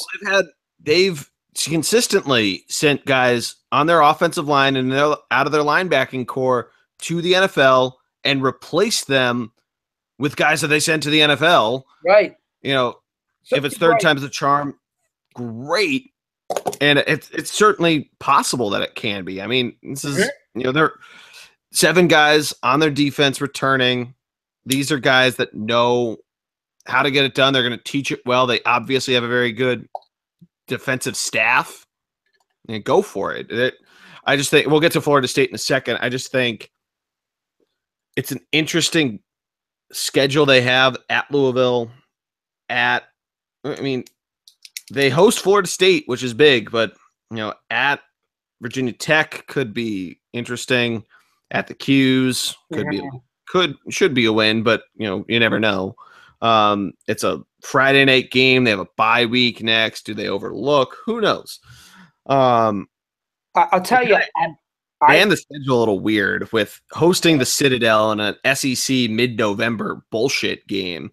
They've consistently sent guys on their offensive line and out of their linebacking core to the NFL and replaced them with guys that they sent to the NFL. Right. If it's third time's the charm, great. And it's certainly possible that it can be. I mean, this is, there are 7 guys on their defense returning. These are guys that know how to get it done. They're going to teach it well. They obviously have a very good defensive staff. And go for it. I just think we'll get to Florida State in a second. I just think it's an interesting schedule they have at Louisville. They host Florida State, which is big, but at Virginia Tech could be interesting. At the Qs could should be a win, but you never know. It's a Friday night game. They have a bye week next. Do they overlook? Who knows? I'll tell you. And the schedule a little weird with hosting the Citadel in an SEC mid-November bullshit game.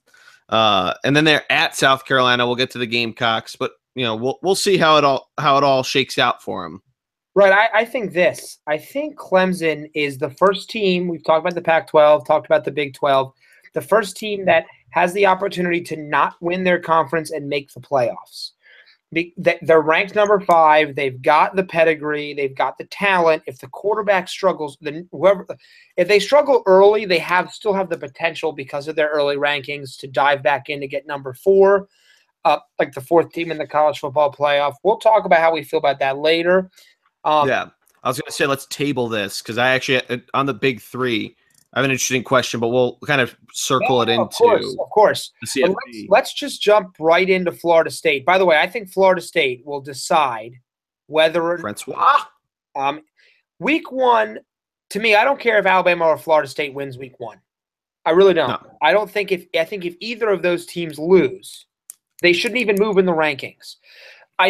And then they're at South Carolina. We'll get to the Gamecocks, but we'll see how it all shakes out for them. Right. I think Clemson is the first team. We've talked about the Pac-12, talked about the Big 12. The first team that has the opportunity to not win their conference and make the playoffs. They're ranked number 5. They've got the pedigree. They've got the talent. If the quarterback struggles, if they struggle early, they still have the potential because of their early rankings to dive back in to get number 4, like the 4th team in the college football playoff. We'll talk about how we feel about that later. Yeah, I was going to say let's table this because I actually on the Big 3. I have an interesting question, but we'll kind of circle it into. Of course. Let's just jump right into Florida State. By the way, I think Florida State will decide whether Francois. Week 1, to me, I don't care if Alabama or Florida State wins Week 1. I really don't. No. I think if either of those teams lose, they shouldn't even move in the rankings. I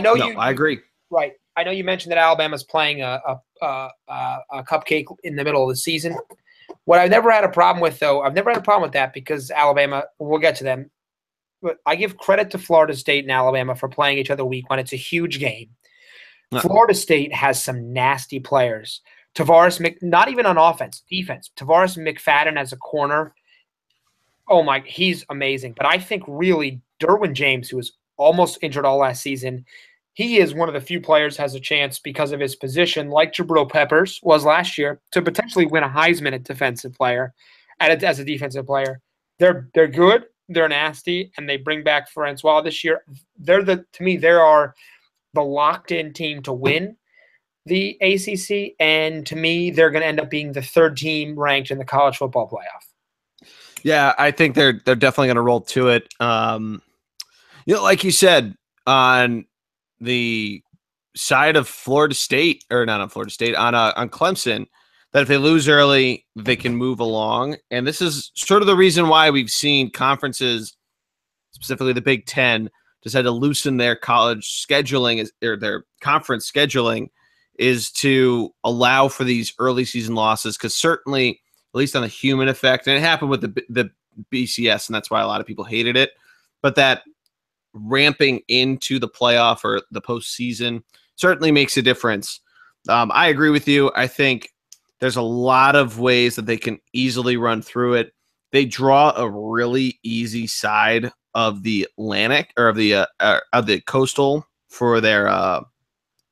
agree. Right. I know you mentioned that Alabama's playing a cupcake in the middle of the season. What I've never had a problem with, though, that because Alabama, we'll get to them, but I give credit to Florida State and Alabama for playing each other Week 1. It's a huge game. No. Florida State has some nasty players. Not even on offense, defense. Tavares McFadden as a corner. Oh, my, he's amazing. But I think really Derwin James, who was almost injured all last season, he is one of the few players has a chance because of his position, like Jabril Peppers was last year, to potentially win a Heisman as a defensive player. They're good, they're nasty, and they bring back Francois this year. To me, they are the locked-in team to win the ACC, and to me, they're going to end up being the 3rd team ranked in the college football playoff. Yeah, I think they're definitely going to roll to it. Like you said, on the side of Florida State, or not on Florida State, on Clemson, that if they lose early, they can move along. And this is sort of the reason why we've seen conferences, specifically the Big Ten, decide to loosen their college scheduling or their conference scheduling, is to allow for these early season losses. Because certainly, at least on the human effect, and it happened with the BCS, and that's why a lot of people hated it, but that ramping into the playoff or the postseason certainly makes a difference. I agree with you. I think there's a lot of ways that they can easily run through it. They draw a really easy side of the Atlantic or of the Coastal for their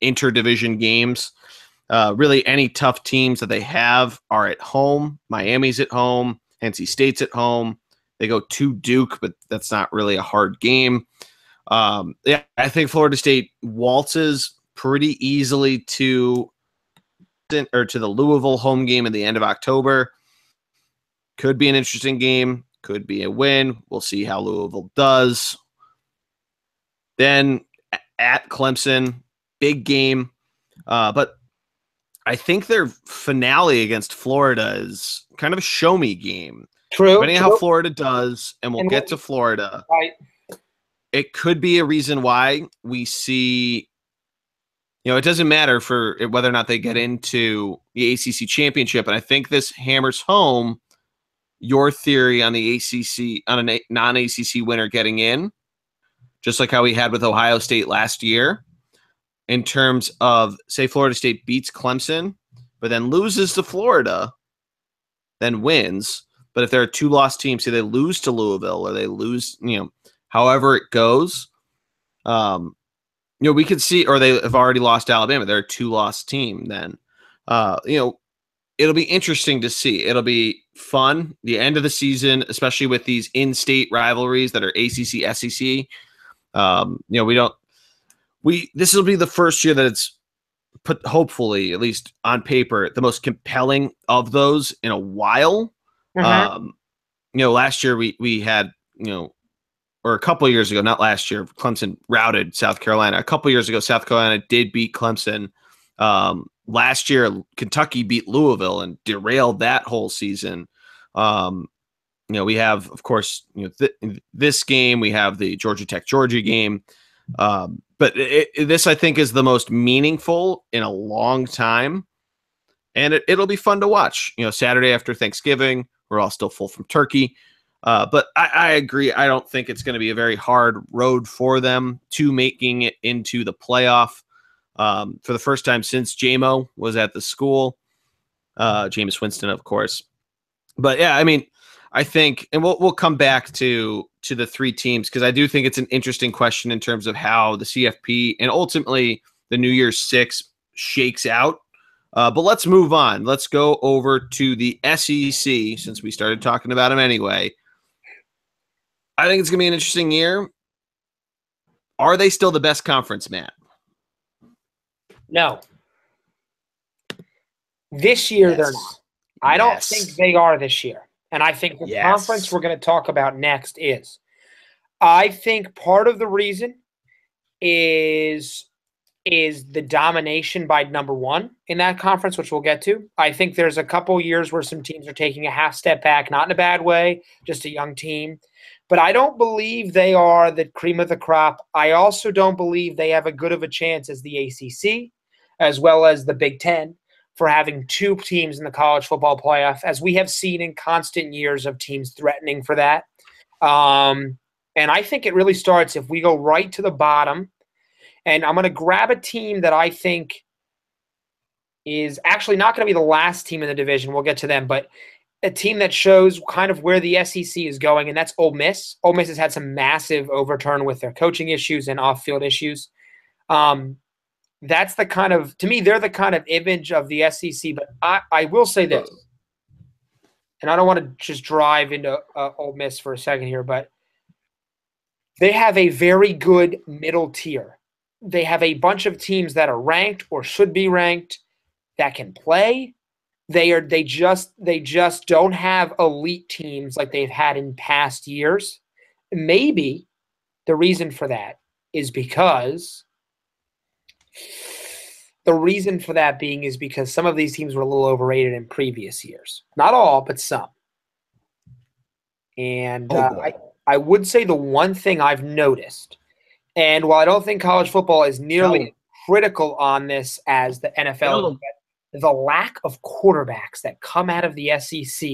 interdivision games. Really, any tough teams that they have are at home. Miami's at home. NC State's at home. They go to Duke, but that's not really a hard game. I think Florida State waltzes pretty easily to the Louisville home game at the end of October. Could be an interesting game. Could be a win. We'll see how Louisville does. Then at Clemson, big game. But I think their finale against Florida is kind of a show-me game. True. Depending on how Florida does, and we'll get to Florida. Right. It could be a reason why we see, it doesn't matter for whether or not they get into the ACC championship. And I think this hammers home your theory on the ACC, on a non-ACC winner getting in, just like how we had with Ohio State last year, in terms of, say, Florida State beats Clemson, but then loses to Florida, then wins. But if there are 2 lost teams, say they lose to Louisville or they lose, however it goes, we could see, or they have already lost to Alabama. They're a 2-loss team then. It'll be interesting to see. It'll be fun. The end of the season, especially with these in-state rivalries that are ACC, SEC. This will be the first year that it's put, hopefully, at least on paper, the most compelling of those in a while. Mm-hmm. Last year we had, or a couple of years ago, not last year, Clemson routed South Carolina. A couple of years ago, South Carolina did beat Clemson. Last year, Kentucky beat Louisville and derailed that whole season. We have, of course, this game. We have the Georgia Tech Georgia game. But this, I think, is the most meaningful in a long time. And it'll be fun to watch. Saturday after Thanksgiving, we're all still full from turkey. But I agree. I don't think it's going to be a very hard road for them to making it into the playoff for the first time since JMO was at the school. Jameis Winston, of course. But yeah, I mean, I think, and we'll come back to the three teams because I do think it's an interesting question in terms of how the CFP and ultimately the New Year's Six shakes out. But let's move on. Let's go over to the SEC since we started talking about them anyway. I think it's going to be an interesting year. Are they still the best conference, Matt? No. This year, they're not. I don't think they are this year. And I think the conference we're going to talk about next is. I think part of the reason is the domination by number one in that conference, which we'll get to. I think there's a couple years where some teams are taking a half step back, not in a bad way, just a young team. But I don't believe they are the cream of the crop. I also don't believe they have as good of a chance as the ACC, as well as the Big Ten, for having two teams in the college football playoff, as we have seen in constant years of teams threatening for that. And I think it really starts if we go right to the bottom. And I'm going to grab a team that I think is actually not going to be the last team in the division. We'll get to them. But a team that shows kind of where the SEC is going, and that's Ole Miss. Ole Miss has had some massive overturn with their coaching issues and off-field issues. That's the kind of – to me, they're the kind of image of the SEC. But I will say this, and I don't want to just drive into Ole Miss for a second here, but they have a very good middle tier. They have a bunch of teams that are ranked or should be ranked that can play. They just don't have elite teams like they've had in past years. Maybe the reason for that is because some of these teams were a little overrated in previous years. Not all, but some. And I would say the one thing I've noticed, and while I don't think college football is nearly critical on this as the NFL, the lack of quarterbacks that come out of the SEC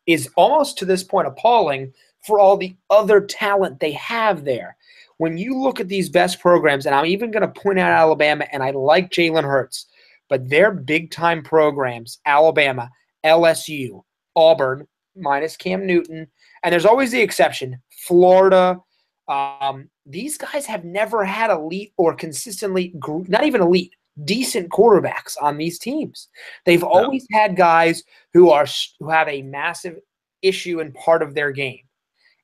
is almost to this point appalling for all the other talent they have there. When you look at these best programs, and I'm even going to point out Alabama, and I like Jalen Hurts, but they're big-time programs, Alabama, LSU, Auburn, minus Cam Newton, and there's always the exception, Florida. These guys have never had elite or consistently, not even elite, decent quarterbacks on these teams. They've always had guys who have a massive issue in part of their game.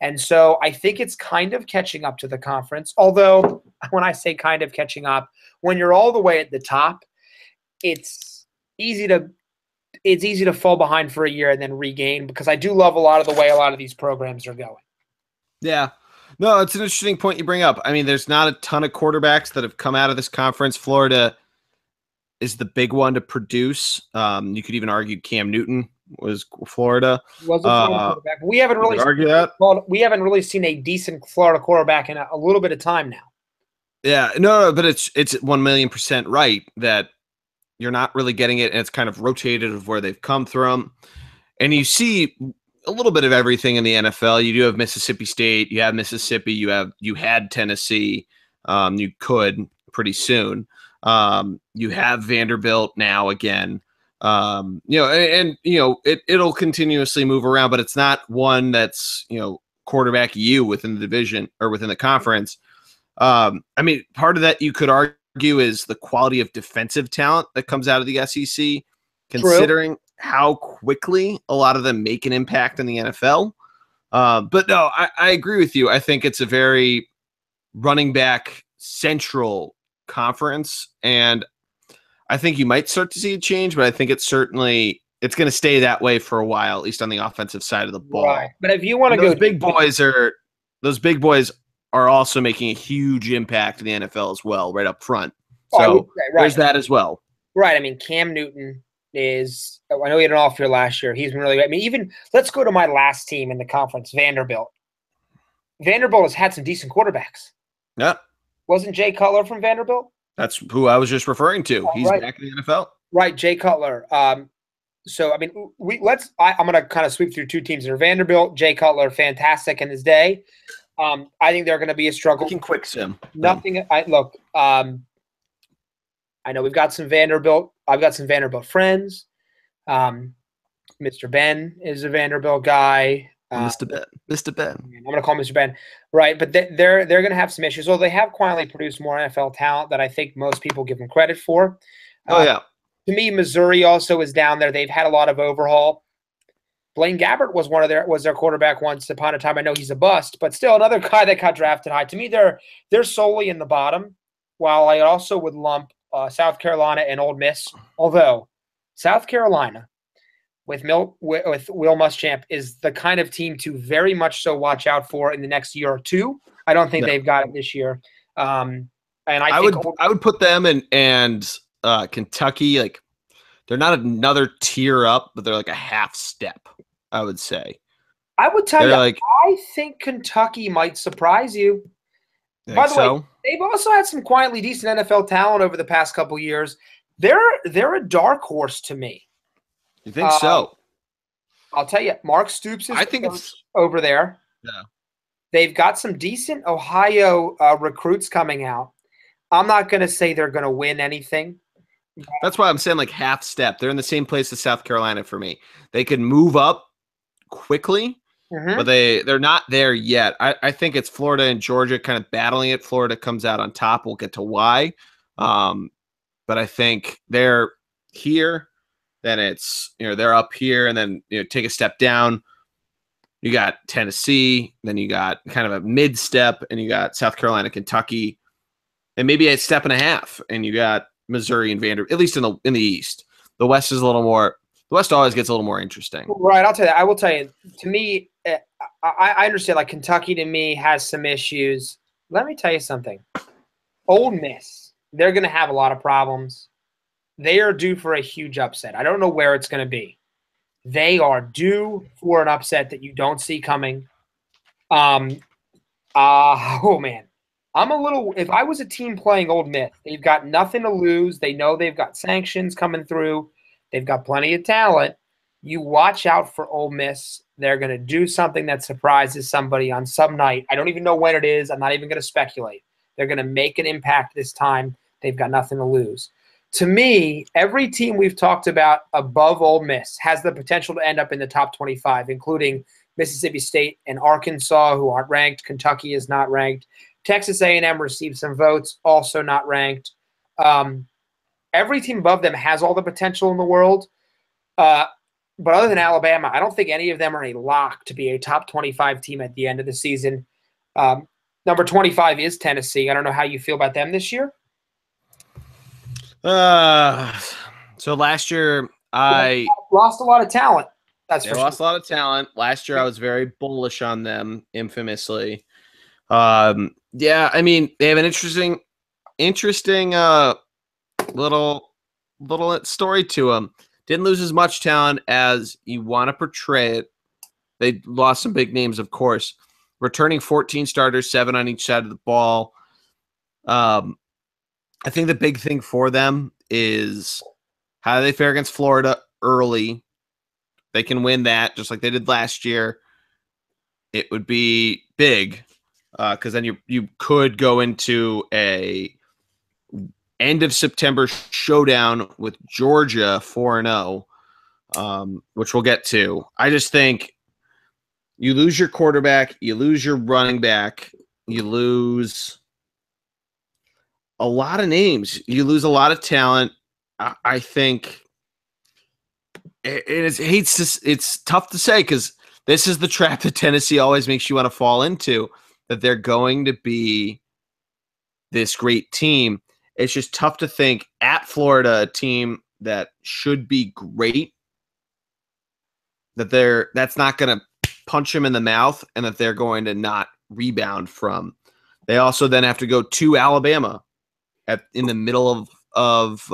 And so I think it's kind of catching up to the conference. Although when I say kind of catching up, when you're all the way at the top, it's easy to fall behind for a year and then regain, because I do love a lot of the way a lot of these programs are going. Yeah. No, it's an interesting point you bring up. I mean, there's not a ton of quarterbacks that have come out of this conference. Florida is the big one to produce. You could even argue Cam Newton was Florida. Was a Florida quarterback. We haven't really seen a decent Florida quarterback in a little bit of time now. Yeah, no, but it's 1,000,000% right that you're not really getting it, and it's kind of rotated of where they've come from. And you see a little bit of everything in the NFL. You do have Mississippi State, you have Mississippi, you had Tennessee, you could pretty soon. You have Vanderbilt now again. It'll continuously move around, but it's not one that's, quarterback within the division or within the conference. I mean, part of that you could argue is the quality of defensive talent that comes out of the SEC, considering how quickly a lot of them make an impact in the NFL. But no, I agree with you. I think it's a very running back central conference, and I think you might start to see a change, but I think it's going to stay that way for a while, at least on the offensive side of the ball. Right. But if you want to go, those big boys are also making a huge impact in the NFL as well, right up front. So there's that as well. Right. I mean, Cam Newton, is – I know he had an off year last year. He's been really good. I mean, even – let's go to my last team in the conference, Vanderbilt. Vanderbilt has had some decent quarterbacks. Yeah. Wasn't Jay Cutler from Vanderbilt? That's who I was just referring to. He's right. back in the NFL. Right, Jay Cutler. So, I mean, I'm going to kind of sweep through two teams here. Vanderbilt, Jay Cutler, fantastic in his day. I think they're going to be a struggle. Quick sim. Nothing. I know we've got some Vanderbilt. I've got some Vanderbilt friends. Mr. Ben is a Vanderbilt guy. Mr. Ben. I'm going to call him Mr. Ben. Right, but they're going to have some issues. Well, they have quietly produced more NFL talent that I think most people give them credit for. Yeah. To me, Missouri also is down there. They've had a lot of overhaul. Blaine Gabbert was their quarterback once upon a time. I know he's a bust, but still another guy that got drafted high. To me, they're solely in the bottom. While I also would lump South Carolina and Ole Miss, although South Carolina with Will Muschamp is the kind of team to very much so watch out for in the next year or two. I don't think they've got it this year. And I would put them and Kentucky, like they're not another tier up, but they're like a half step, I would say. I would tell you, I think Kentucky might surprise you. By the way, they've also had some quietly decent NFL talent over the past couple years. They're a dark horse to me. You think so? I'll tell you, Mark Stoops is it's over there. Yeah. They've got some decent Ohio recruits coming out. I'm not going to say they're going to win anything. That's why I'm saying like half step. They're in the same place as South Carolina for me. They could move up quickly, but they're not there yet. I think it's Florida and Georgia kind of battling it. Florida comes out on top. We'll get to why. But I think they're here. Then it's, they're up here and then, take a step down. You got Tennessee. Then you got kind of a mid step and you got South Carolina, Kentucky, and maybe a step and a half. And you got Missouri and Vanderbilt, at least in the East. The West is a little more. The West always gets a little more interesting. Right, I'll tell you. I will tell you. To me, I understand. Like Kentucky, to me, has some issues. Let me tell you something. Ole Miss, they're going to have a lot of problems. They are due for a huge upset. I don't know where it's going to be. They are due for an upset that you don't see coming. Oh man. If I was a team playing Ole Miss, they've got nothing to lose. They know they've got sanctions coming through. They've got plenty of talent. You watch out for Ole Miss. They're going to do something that surprises somebody on some night. I don't even know when it is. I'm not even going to speculate. They're going to make an impact this time. They've got nothing to lose. To me, every team we've talked about above Ole Miss has the potential to end up in the top 25, including Mississippi State and Arkansas, who aren't ranked. Kentucky is not ranked. Texas A&M received some votes, also not ranked. Every team above them has all the potential in the world. But other than Alabama, I don't think any of them are a lock to be a top 25 team at the end of the season. Number 25 is Tennessee. I don't know how you feel about them this year. So last year I lost a lot of talent. Lost a lot of talent. Last year I was very bullish on them, infamously. Yeah, I mean, they have an interesting little story to them. Didn't lose as much talent as you want to portray it. They lost some big names, of course. Returning 14 starters, 7 on each side of the ball. I think the big thing for them is how do they fare against Florida early? They can win that just like they did last year. It would be big because then you could go into a end of September showdown with Georgia 4-0, which we'll get to. I just think you lose your quarterback, you lose your running back, you lose a lot of names. You lose a lot of talent. I think it's tough to say because this is the trap that Tennessee always makes you want to fall into, that they're going to be this great team. It's just tough to think at Florida, a team that should be great, that's not going to punch them in the mouth and that they're going to not rebound from. They also then have to go to Alabama in the middle of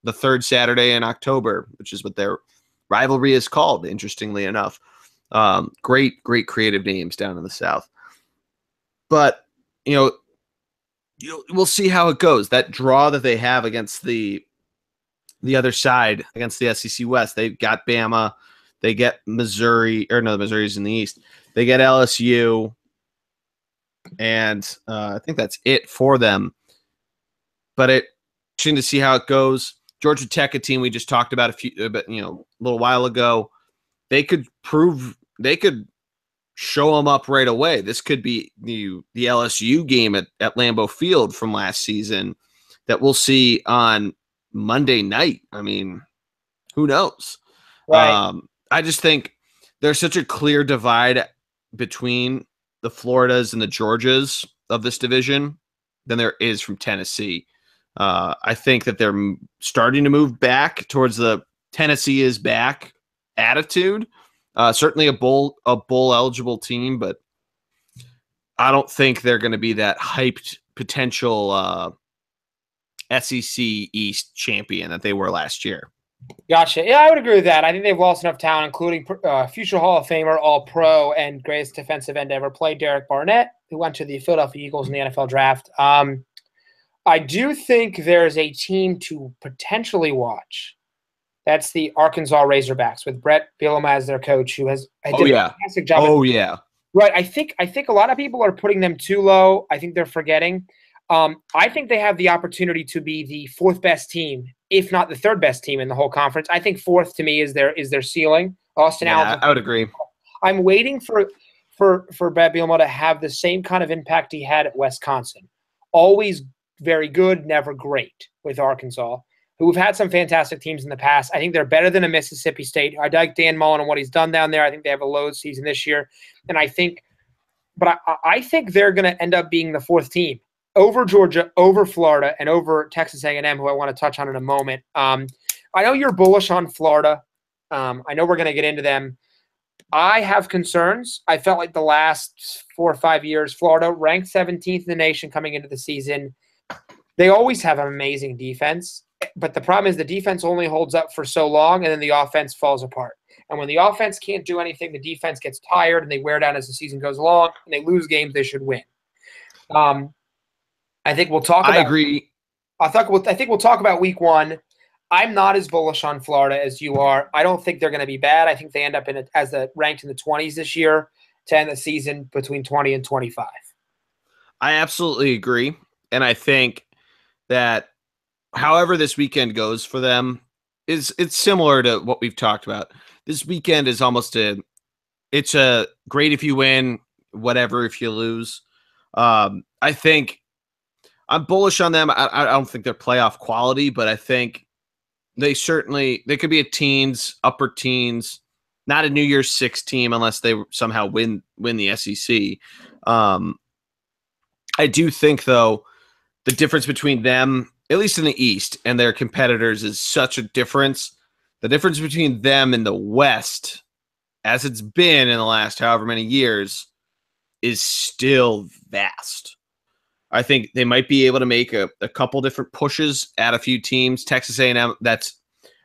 the third Saturday in October, which is what their rivalry is called, interestingly enough. Great creative names down in the South. But, we'll see how it goes. That draw that they have against the other side, against the SEC West, they've got Bama, they get Missouri, or no, Missouri's in the East. They get LSU, and I think that's it for them. But it's interesting to see how it goes. Georgia Tech, a team we just talked about a little while ago, they could show them up right away. This could be the LSU game at Lambeau Field from last season that we'll see on Monday night. I mean, who knows? Right. I just think there's such a clear divide between the Floridas and the Georgias of this division than there is from Tennessee. I think that they're starting to move back towards the Tennessee is back attitude. Certainly a bowl eligible team, but I don't think they're going to be that hyped potential SEC East champion that they were last year. Gotcha. Yeah, I would agree with that. I think they've lost enough talent, including future Hall of Famer, All-Pro, and greatest defensive end ever played, Derek Barnett, who went to the Philadelphia Eagles in the NFL draft. I do think there's a team to potentially watch. That's the Arkansas Razorbacks with Brett Bielema as their coach, who has did a fantastic job. Oh, yeah. Right. I think a lot of people are putting them too low. I think they're forgetting. I think they have the opportunity to be the fourth best team, if not the third best team in the whole conference. I think fourth to me is their ceiling. Austin Allen. I would agree. I'm waiting for Brett Bielema to have the same kind of impact he had at Wisconsin. Always very good, never great with Arkansas, who've had some fantastic teams in the past. I think they're better than a Mississippi State. I like Dan Mullen and what he's done down there. I think they have a low season this year. And I think they're going to end up being the fourth team over Georgia, over Florida, and over Texas A&M, who I want to touch on in a moment. I know you're bullish on Florida. I know we're going to get into them. I have concerns. I felt like the last 4 or 5 years, Florida ranked 17th in the nation coming into the season. They always have an amazing defense, but the problem is the defense only holds up for so long, and then the offense falls apart. And when the offense can't do anything, the defense gets tired, and they wear down as the season goes along, and they lose games they should win. I think we'll talk about – I agree. I think we'll talk about week one. I'm not as bullish on Florida as you are. I don't think they're going to be bad. I think they end up ranked in the 20s this year to end the season between 20 and 25. I absolutely agree. And I think that however this weekend goes for them it's similar to what we've talked about. This weekend is it's a great if you win, whatever if you lose. I think I'm bullish on them. I don't think they're playoff quality, but I think they could be a upper teens, not a New Year's Six team unless they somehow win the SEC. I do think, though, the difference between them, at least in the East, and their competitors is such a difference. The difference between them and the West, as it's been in the last however many years, is still vast. I think they might be able to make a couple different pushes at a few teams. Texas A&M, that's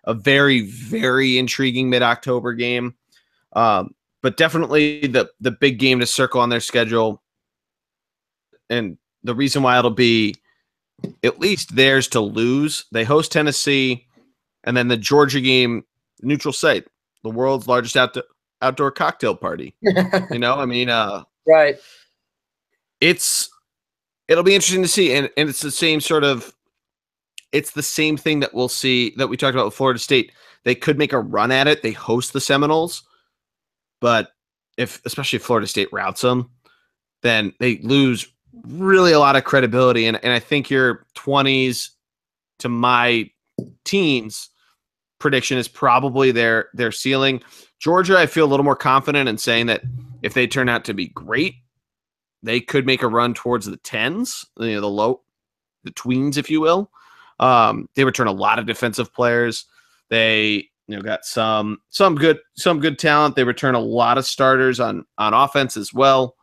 a very, very intriguing mid-October game. But definitely the big game to circle on their schedule. And the reason why it'll be at least theirs to lose. They host Tennessee, and then the Georgia game, neutral site, the world's largest outdoor cocktail party. Right. It'll be interesting to see, and it's the same it's the same thing that we'll see that we talked about with Florida State. They could make a run at it. They host the Seminoles, but especially if Florida State routes them, then they lose really a lot of credibility. And I think your 20s to my teens prediction is probably their ceiling. Georgia, I feel a little more confident in saying that if they turn out to be great, they could make a run towards the 10s, the tweens, if you will. They return a lot of defensive players. They got some good talent. They return a lot of starters on offense as well.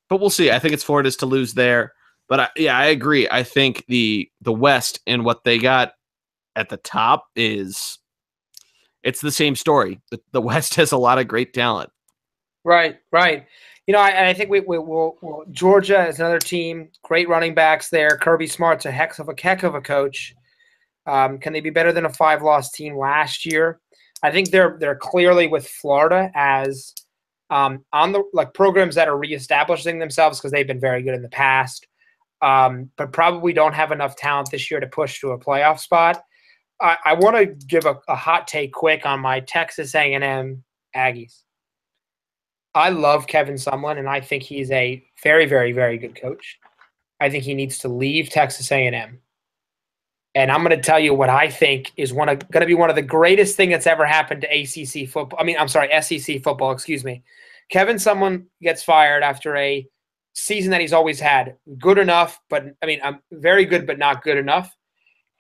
But we'll see. I think it's Florida's to lose there. But I agree. I think the West and what they got at the top it's the same story. The West has a lot of great talent. Right. I think we'll Georgia is another team. Great running backs there. Kirby Smart's a heck of a coach. Can they be better than a 5-loss team last year? I think they're clearly with Florida as on the programs that are reestablishing themselves because they've been very good in the past, but probably don't have enough talent this year to push to a playoff spot. I want to give a hot take quick on my Texas A&M Aggies. I love Kevin Sumlin, and I think he's a very, very, very good coach. I think he needs to leave Texas A&M. And I'm going to tell you what I think is going to be one of the greatest thing that's ever happened to SEC football. Excuse me. Kevin Sumlin gets fired after a season that he's always had. Good enough, but I'm very good, but not good enough.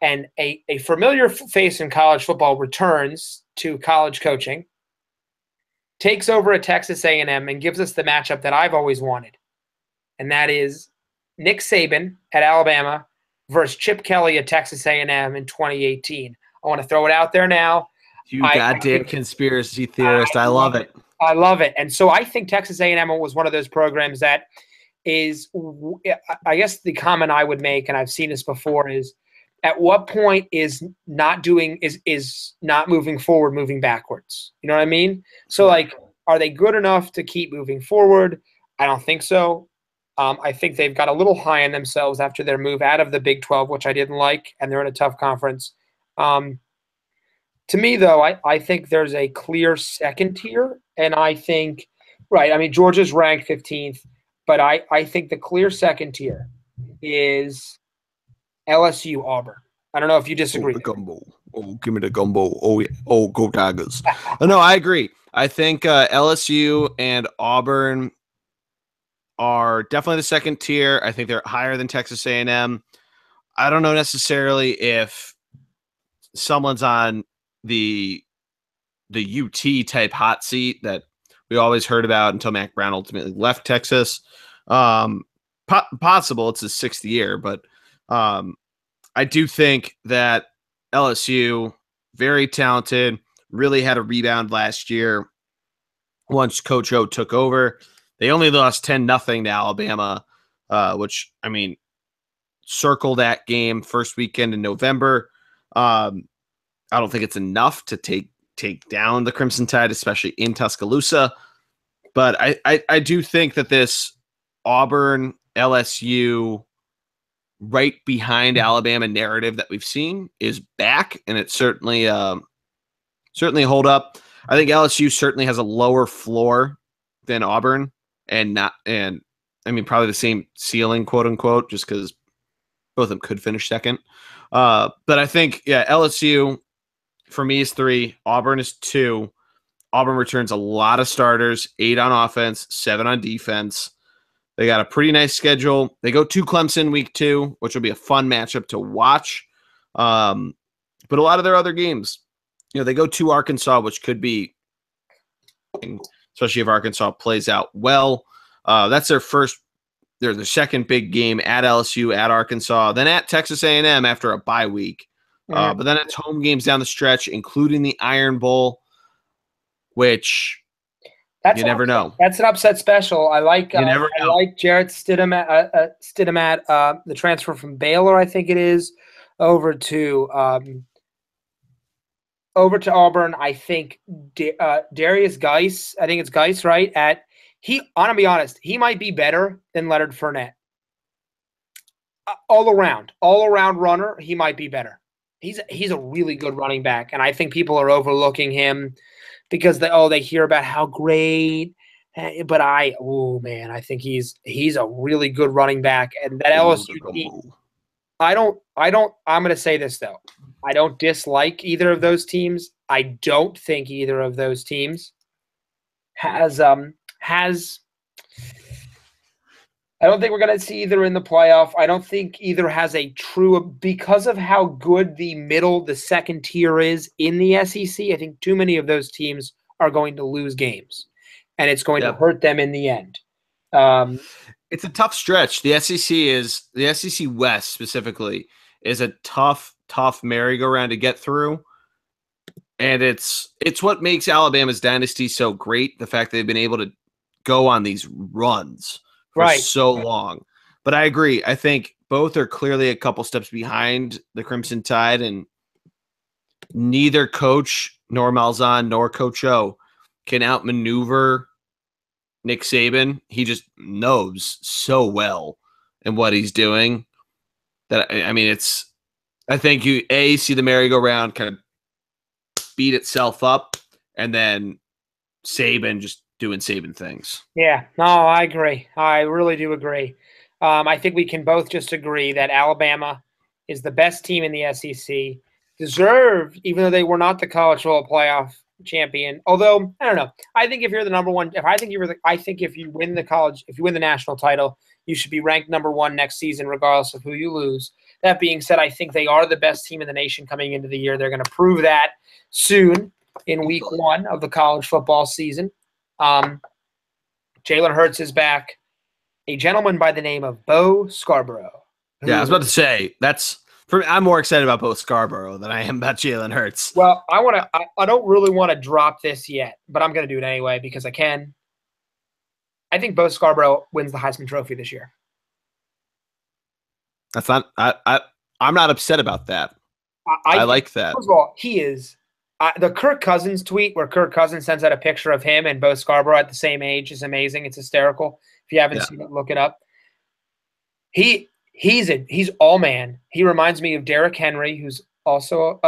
And a familiar face in college football returns to college coaching, takes over at Texas A&M, and gives us the matchup that I've always wanted. And that is Nick Saban at Alabama versus Chip Kelly at Texas A&M in 2018. I want to throw it out there now. You goddamn conspiracy theorist. I love it. I love it. And so I think Texas A&M was one of those programs that is, I guess the comment I would make, and I've seen this before, is at what point is not moving forward, moving backwards? You know what I mean? So, are they good enough to keep moving forward? I don't think so. I think they've got a little high on themselves after their move out of the Big 12, which I didn't like, and they're in a tough conference. To me, though, I think there's a clear second tier, and I think, Georgia's ranked 15th, but I think the clear second tier is LSU Auburn. I don't know if you disagree. Oh, the gumbo. Oh, give me the gumbo. Oh, yeah. Oh, go Tigers. No, I agree. I think LSU and Auburn are definitely the second tier. I think they're higher than Texas A&M. I don't know necessarily if someone's on the UT type hot seat that we always heard about until Mac Brown ultimately left Texas. Possible it's his 6th year, but I do think that LSU, very talented, really had a rebound last year once Coach O took over. They only lost 10-0 to Alabama, which, circle that game first weekend in November. I don't think it's enough to take down the Crimson Tide, especially in Tuscaloosa. But I do think that this Auburn, LSU, right behind Alabama narrative that we've seen is back, and it certainly hold up. I think LSU certainly has a lower floor than Auburn, and probably the same ceiling, quote unquote, just because both of them could finish second. But I think, LSU for me is 3, Auburn is 2. Auburn returns a lot of starters, 8 on offense, 7 on defense. They got a pretty nice schedule. They go to Clemson week 2, which will be a fun matchup to watch. But a lot of their other games, they go to Arkansas, which could be, especially if Arkansas plays out well. That's their second big game at LSU, at Arkansas, then at Texas A&M after a bye week. But then it's home games down the stretch, including the Iron Bowl, which you never know. That's an upset special. I like Jarrett Stidham, the transfer from Baylor, I think it is, over to Auburn. I think Darius Geis, I think it's Geis, right? I'm gonna be honest, he might be better than Leonard Fournette. All around runner, he might be better. He's a really good running back, and I think people are overlooking him because they hear about how great. But I think he's a really good running back, and that LSU team. I'm going to say this though. I don't dislike either of those teams. I don't think either of those teams has. I don't think we're going to see either in the playoff. I don't think either has a true, because of how good the second tier is in the SEC. I think too many of those teams are going to lose games, and it's going to hurt them in the end. It's a tough stretch. The SEC West specifically is a tough tough merry-go-round to get through. And it's what makes Alabama's dynasty so great, the fact that they've been able to go on these runs for so long. But I agree. I think both are clearly a couple steps behind the Crimson Tide, and neither coach nor Malzahn nor Coach O can outmaneuver Nick Saban. He just knows so well in what he's doing that, I mean, I think you see the merry-go-round kind of beat itself up, and then Saban just doing Saban things. Yeah, no, I agree. I really do agree. I think we can both just agree that Alabama is the best team in the SEC, deserved, even though they were not the college football playoff champion. Although, I don't know. I think if you're the number one, I think if you win the national title, you should be ranked number one next season, regardless of who you lose. That being said, I think they are the best team in the nation coming into the year. They're going to prove that soon in week 1 of the college football season. Jalen Hurts is back. A gentleman by the name of Bo Scarborough. Yeah, I was about to say, I'm more excited about Bo Scarborough than I am about Jalen Hurts. Well, I don't really want to drop this yet, but I'm going to do it anyway because I can. I think Bo Scarborough wins the Heisman Trophy this year. That's not. I'm not upset about that. I like that. First of all, he is the Kirk Cousins tweet where Kirk Cousins sends out a picture of him and Bo Scarborough at the same age is amazing. It's hysterical. If you haven't seen it, look it up. He's all man. He reminds me of Derrick Henry, who's also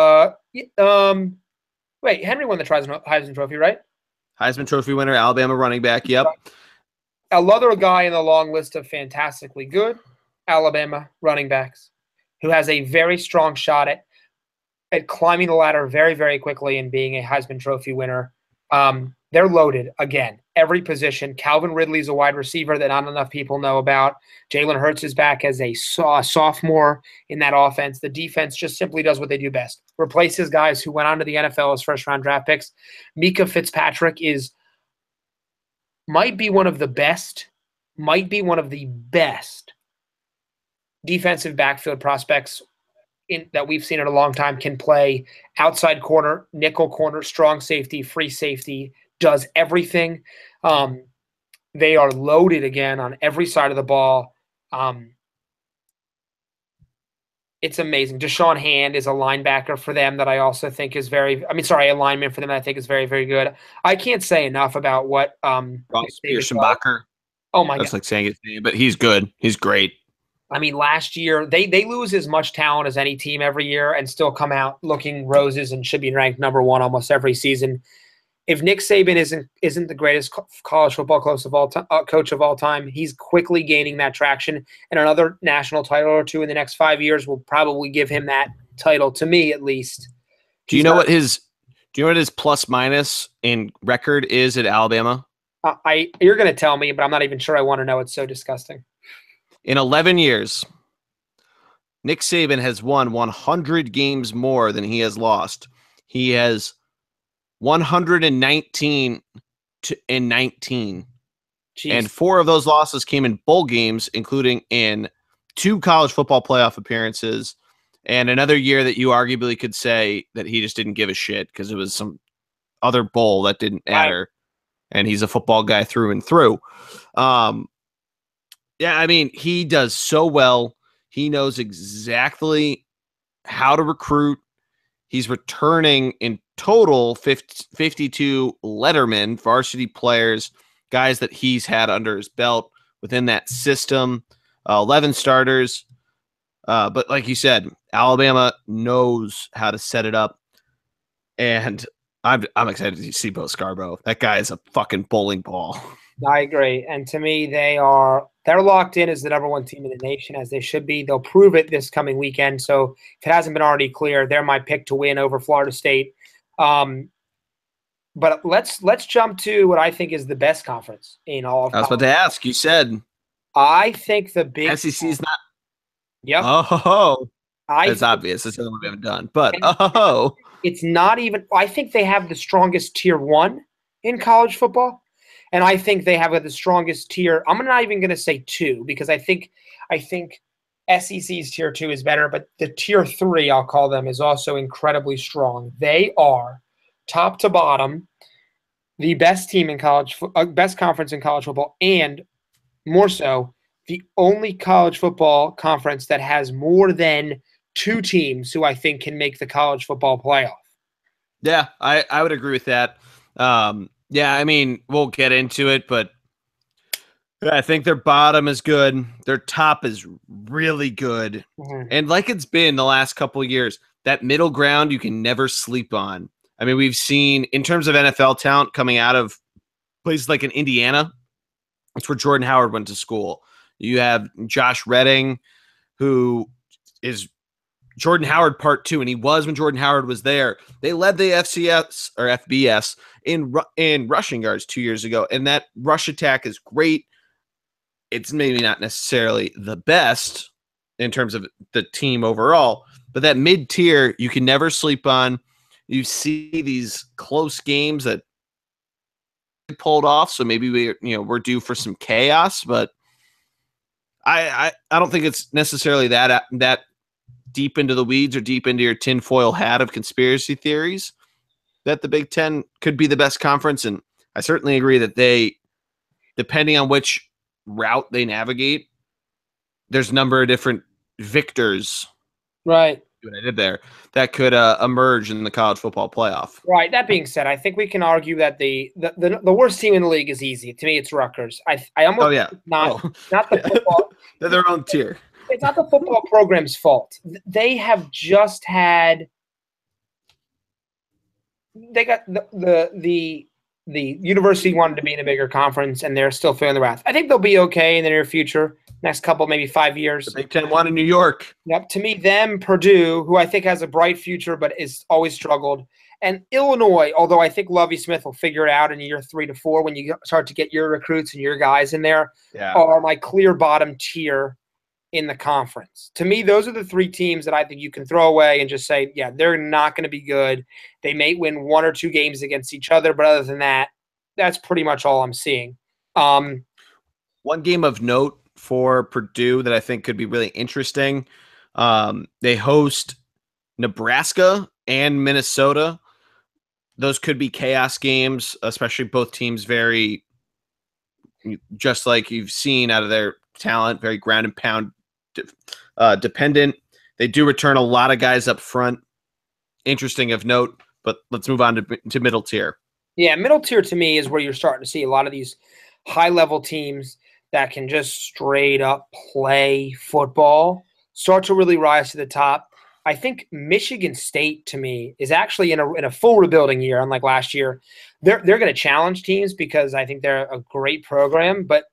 wait, Henry won the Heisman Trophy, right? Heisman Trophy winner, Alabama running back. Yep. Another guy in the long list of fantastically good Alabama running backs who has a very strong shot at climbing the ladder very, very quickly and being a Heisman Trophy winner. They're loaded again, every position. Calvin Ridley's a wide receiver that not enough people know about. Jalen Hurts is back as a sophomore in that offense. The defense just simply does what they do best. Replaces guys who went on to the NFL as first-round draft picks. Mika Fitzpatrick might be one of the best defensive backfield prospects that we've seen in a long time. Can play outside corner, nickel corner, strong safety, free safety, does everything. They are loaded again on every side of the ball. It's amazing. Deshaun Hand is a linebacker for them that I also think is a lineman for them that I think is very, very good. I can't say enough about what Pierschenbacher. Oh my God. That's like saying his name, but he's good. He's great. I mean, last year they lose as much talent as any team every year and still come out looking roses and should be ranked number one almost every season. If Nick Saban isn't the greatest college football coach of all time, he's quickly gaining that traction, and another national title or two in the next 5 years will probably give him that title, to me at least. Do you know what his plus minus in record is at Alabama? You're going to tell me, but I'm not even sure I want to know. It's so disgusting. In 11 years, Nick Saban has won 100 games more than he has lost. He has 119 in 19. Jeez. And 4 of those losses came in bowl games, including in 2 college football playoff appearances, and another year that you arguably could say that he just didn't give a shit because it was some other bowl that didn't matter, and he's a football guy through and through. Yeah, I mean, he does so well. He knows exactly how to recruit. He's returning in total 52 Letterman varsity players, guys that he's had under his belt within that system, 11 starters. But like you said, Alabama knows how to set it up. And I'm excited to see Bo Scarborough. That guy is a fucking bowling ball. I agree. And to me, they're locked in as the number one team in the nation, as they should be. They'll prove it this coming weekend. So if it hasn't been already clear, they're my pick to win over Florida State. But let's jump to what I think is the best conference in all of college. I was about to ask. You said. I think the big SEC is not. Yep. Oh, it's obvious. It's the only one we haven't done. But it's not even. I think they have the strongest tier 1 in college football. And I think they have the strongest tier. I'm not even going to say 2 because I think SEC's tier 2 is better, but the tier 3, I'll call them, is also incredibly strong. They are top to bottom the best team in best conference in college football, and more so, the only college football conference that has more than 2 teams who I think can make the college football playoff. Yeah, I would agree with that. Yeah, I mean, we'll get into it, but I think their bottom is good. Their top is really good. Mm-hmm. And like it's been the last couple of years, that middle ground you can never sleep on. I mean, we've seen in terms of NFL talent coming out of places like in Indiana, it's where Jordan Howard went to school. You have Josh Redding, who is Jordan Howard part 2, and he was when Jordan Howard was there. They led the FCS or FBS in rushing yards 2 years ago, and that rush attack is great. It's maybe not necessarily the best in terms of the team overall, but that mid-tier you can never sleep on. You see these close games that pulled off, so maybe we're due for some chaos, but I don't think it's necessarily that deep into the weeds or deep into your tinfoil hat of conspiracy theories that the Big Ten could be the best conference. And I certainly agree that they, depending on which route they navigate, there's a number of different victors. Right. What I did there that could emerge in the college football playoff. Right. That being said, I think we can argue that the worst team in the league is easy. To me, it's Rutgers. I almost not the football. They're their own tier. It's not the football program's fault. They have just had. They got the university wanted to be in a bigger conference, and they're still feeling the wrath. I think they'll be okay in the near future, next couple, maybe 5 years. The Big Ten won in New York. Yep. To me, them, Purdue, who I think has a bright future but is always struggled, and Illinois, although I think Lovie Smith will figure it out in year 3 to 4 when you start to get your recruits and your guys in there, are my clear bottom tier in the conference. To me, those are the 3 teams that I think you can throw away and just say, yeah, they're not going to be good. They may win 1 or 2 games against each other, but other than that, that's pretty much all I'm seeing. One game of note for Purdue that I think could be really interesting. They host Nebraska and Minnesota. Those could be chaos games, especially both teams very, just like you've seen out of their talent, very ground and pound dependent. They do return a lot of guys up front. Interesting of note, but let's move on to middle tier. Yeah, middle tier to me is where you're starting to see a lot of these high-level teams that can just straight up play football start to really rise to the top. I think Michigan State, to me, is actually in a full rebuilding year, unlike last year. They're going to challenge teams because I think they're a great program, but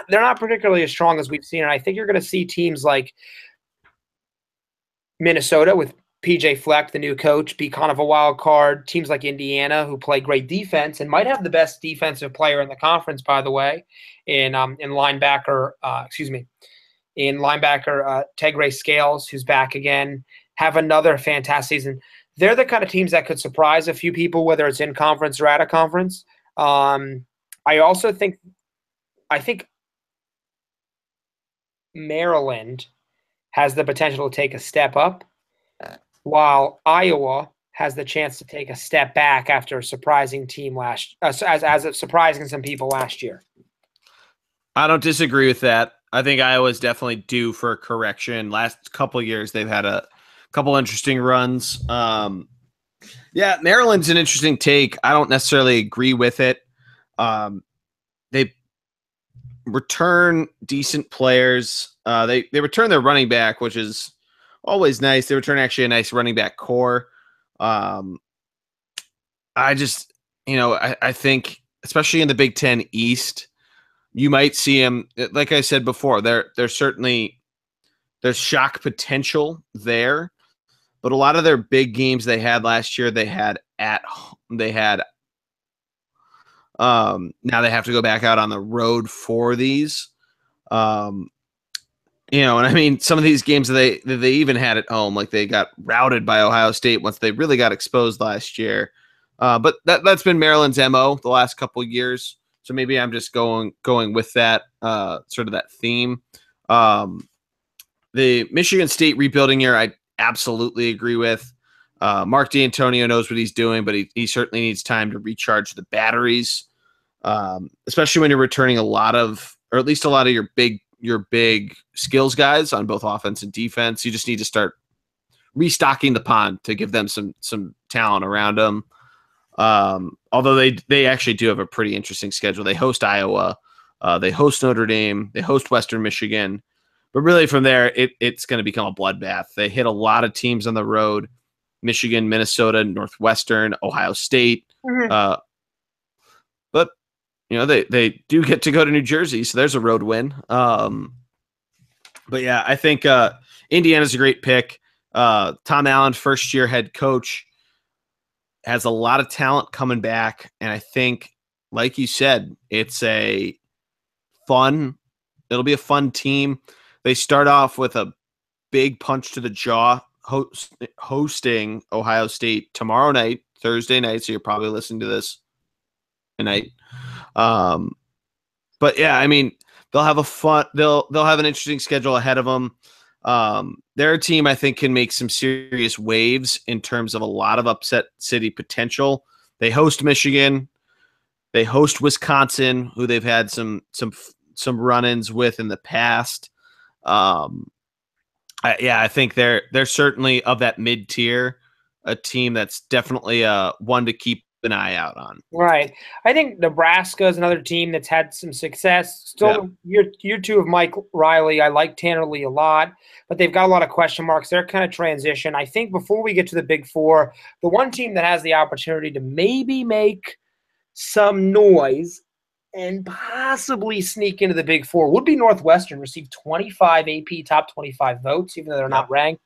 they're not particularly as strong as we've seen. And I think you're going to see teams like Minnesota with PJ Fleck, the new coach, be kind of a wild card. Teams like Indiana, who play great defense and might have the best defensive player in the conference, by the way, in linebacker. Tegray Scales, who's back again, have another fantastic season. They're the kind of teams that could surprise a few people, whether it's in conference or out of conference. I also think Maryland has the potential to take a step up, while Iowa has the chance to take a step back after a surprising team surprising some people last year. I don't disagree with that. I think Iowa's definitely due for a correction. Last couple of years, they've had a couple interesting runs. Yeah, Maryland's an interesting take. I don't necessarily agree with it. They return decent players. They return their running back, which is always nice. They return actually a nice running back core. I think, especially in the Big Ten East, you might see them. Like I said before, there's shock potential there, but a lot of their big games they had last year, now they have to go back out on the road for these. And I mean, some of these games they even had at home, like they got routed by Ohio State once they really got exposed last year. But that's been Maryland's MO the last couple of years. So maybe I'm just going with that sort of that theme. the Michigan State rebuilding year, I absolutely agree with. Mark D'Antonio knows what he's doing, but he certainly needs time to recharge the batteries, especially when you're returning a lot of your big skills guys on both offense and defense. You just need to start restocking the pond to give them some talent around them. Although they actually do have a pretty interesting schedule. They host Iowa, they host Notre Dame, they host Western Michigan, but really from there it's going to become a bloodbath. They hit a lot of teams on the road: Michigan, Minnesota, Northwestern, Ohio State. Mhm. But they do get to go to New Jersey, so there's a road win. But yeah, I think Indiana's a great pick. Tom Allen, first year head coach, has a lot of talent coming back, and I think, like you said, it'll be a fun team. They start off with a big punch to the jaw, hosting Ohio State tomorrow night, Thursday night, so you're probably listening to this tonight. But yeah, I mean, they'll have an interesting schedule ahead of them. They're a team I think can make some serious waves in terms of a lot of upset city potential. They host Michigan, they host Wisconsin, who they've had some run-ins with in the past. I think they're certainly of that mid-tier, a team that's definitely one to keep an eye out on. Right. I think Nebraska is another team that's had some success. Still, year two of Mike Riley. I like Tanner Lee a lot, but they've got a lot of question marks. They're kind of transition. I think before we get to the Big Four, the one team that has the opportunity to maybe make some noise and possibly sneak into the Big Four would be Northwestern. Received 25 AP top 25 votes, even though they're not ranked.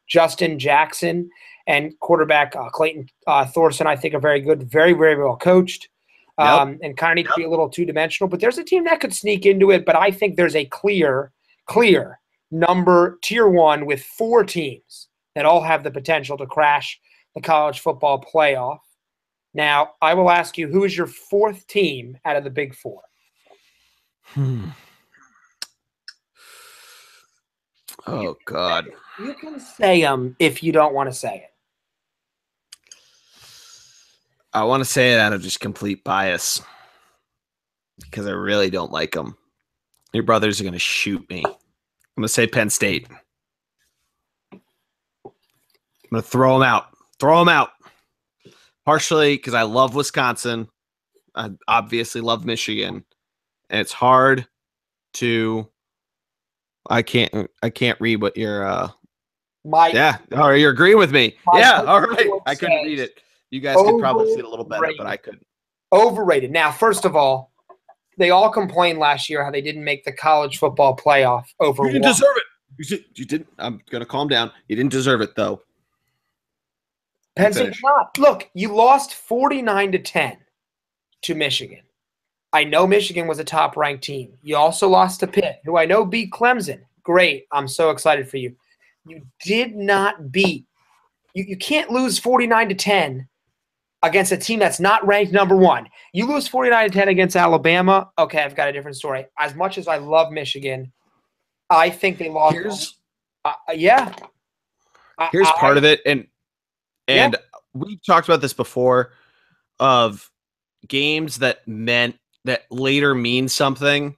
Justin Jackson and quarterback Clayton Thorson, I think, are very good, very, very well coached, and kind of need to be a little two-dimensional. But there's a team that could sneak into it, but I think there's a clear number tier one with 4 teams that all have the potential to crash the college football playoff. Now, I will ask you, who is your 4th team out of the Big Four? Oh, God. You can say them if you don't want to say it. I want to say it out of just complete bias because I really don't like them. Your brothers are going to shoot me. I'm going to say Penn State. I'm going to throw them out. Throw them out. Partially because I love Wisconsin. I obviously love Michigan. And it's hard to – I can't read what you're yeah. All right, you're agreeing with me. Yeah, all right. I couldn't read it. You guys could probably see it a little better, but I couldn't. Overrated. Now, first of all, they all complained last year how they didn't make the college football playoff over. You didn't deserve it. You didn't. I'm going to calm down. You didn't deserve it, though. Penn State not. Look, you lost 49-10 to Michigan. I know Michigan was a top-ranked team. You also lost to Pitt, who I know beat Clemson. Great. I'm so excited for you. You did not beat. You can't lose 49-10 against a team that's not ranked number 1. You lose 49-10 against Alabama. Okay, I've got a different story. As much as I love Michigan, I think they lost. Here's part of it, and we've talked about this before, of games that later mean something.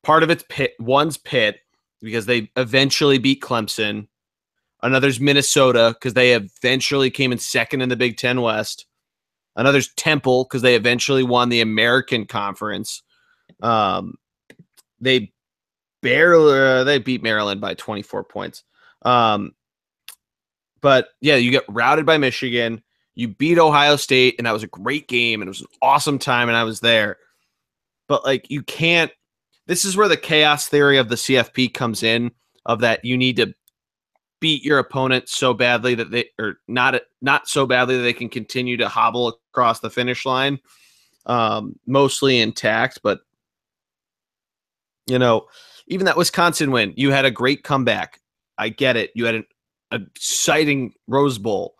Part of it's Pitt. One's Pitt because they eventually beat Clemson. Another's Minnesota because they eventually came in second in the Big Ten West. Another's Temple because they eventually won the American Conference. They beat Maryland by 24 points. But yeah, you get routed by Michigan. You beat Ohio State, and that was a great game, and it was an awesome time, and I was there. But like, you can't. This is where the chaos theory of the CFP comes in. Of that, you need to beat your opponent so badly that they are not so badly that they can continue to hobble across the finish line, mostly intact. But even that Wisconsin win, you had a great comeback. I get it. You had an exciting Rose Bowl,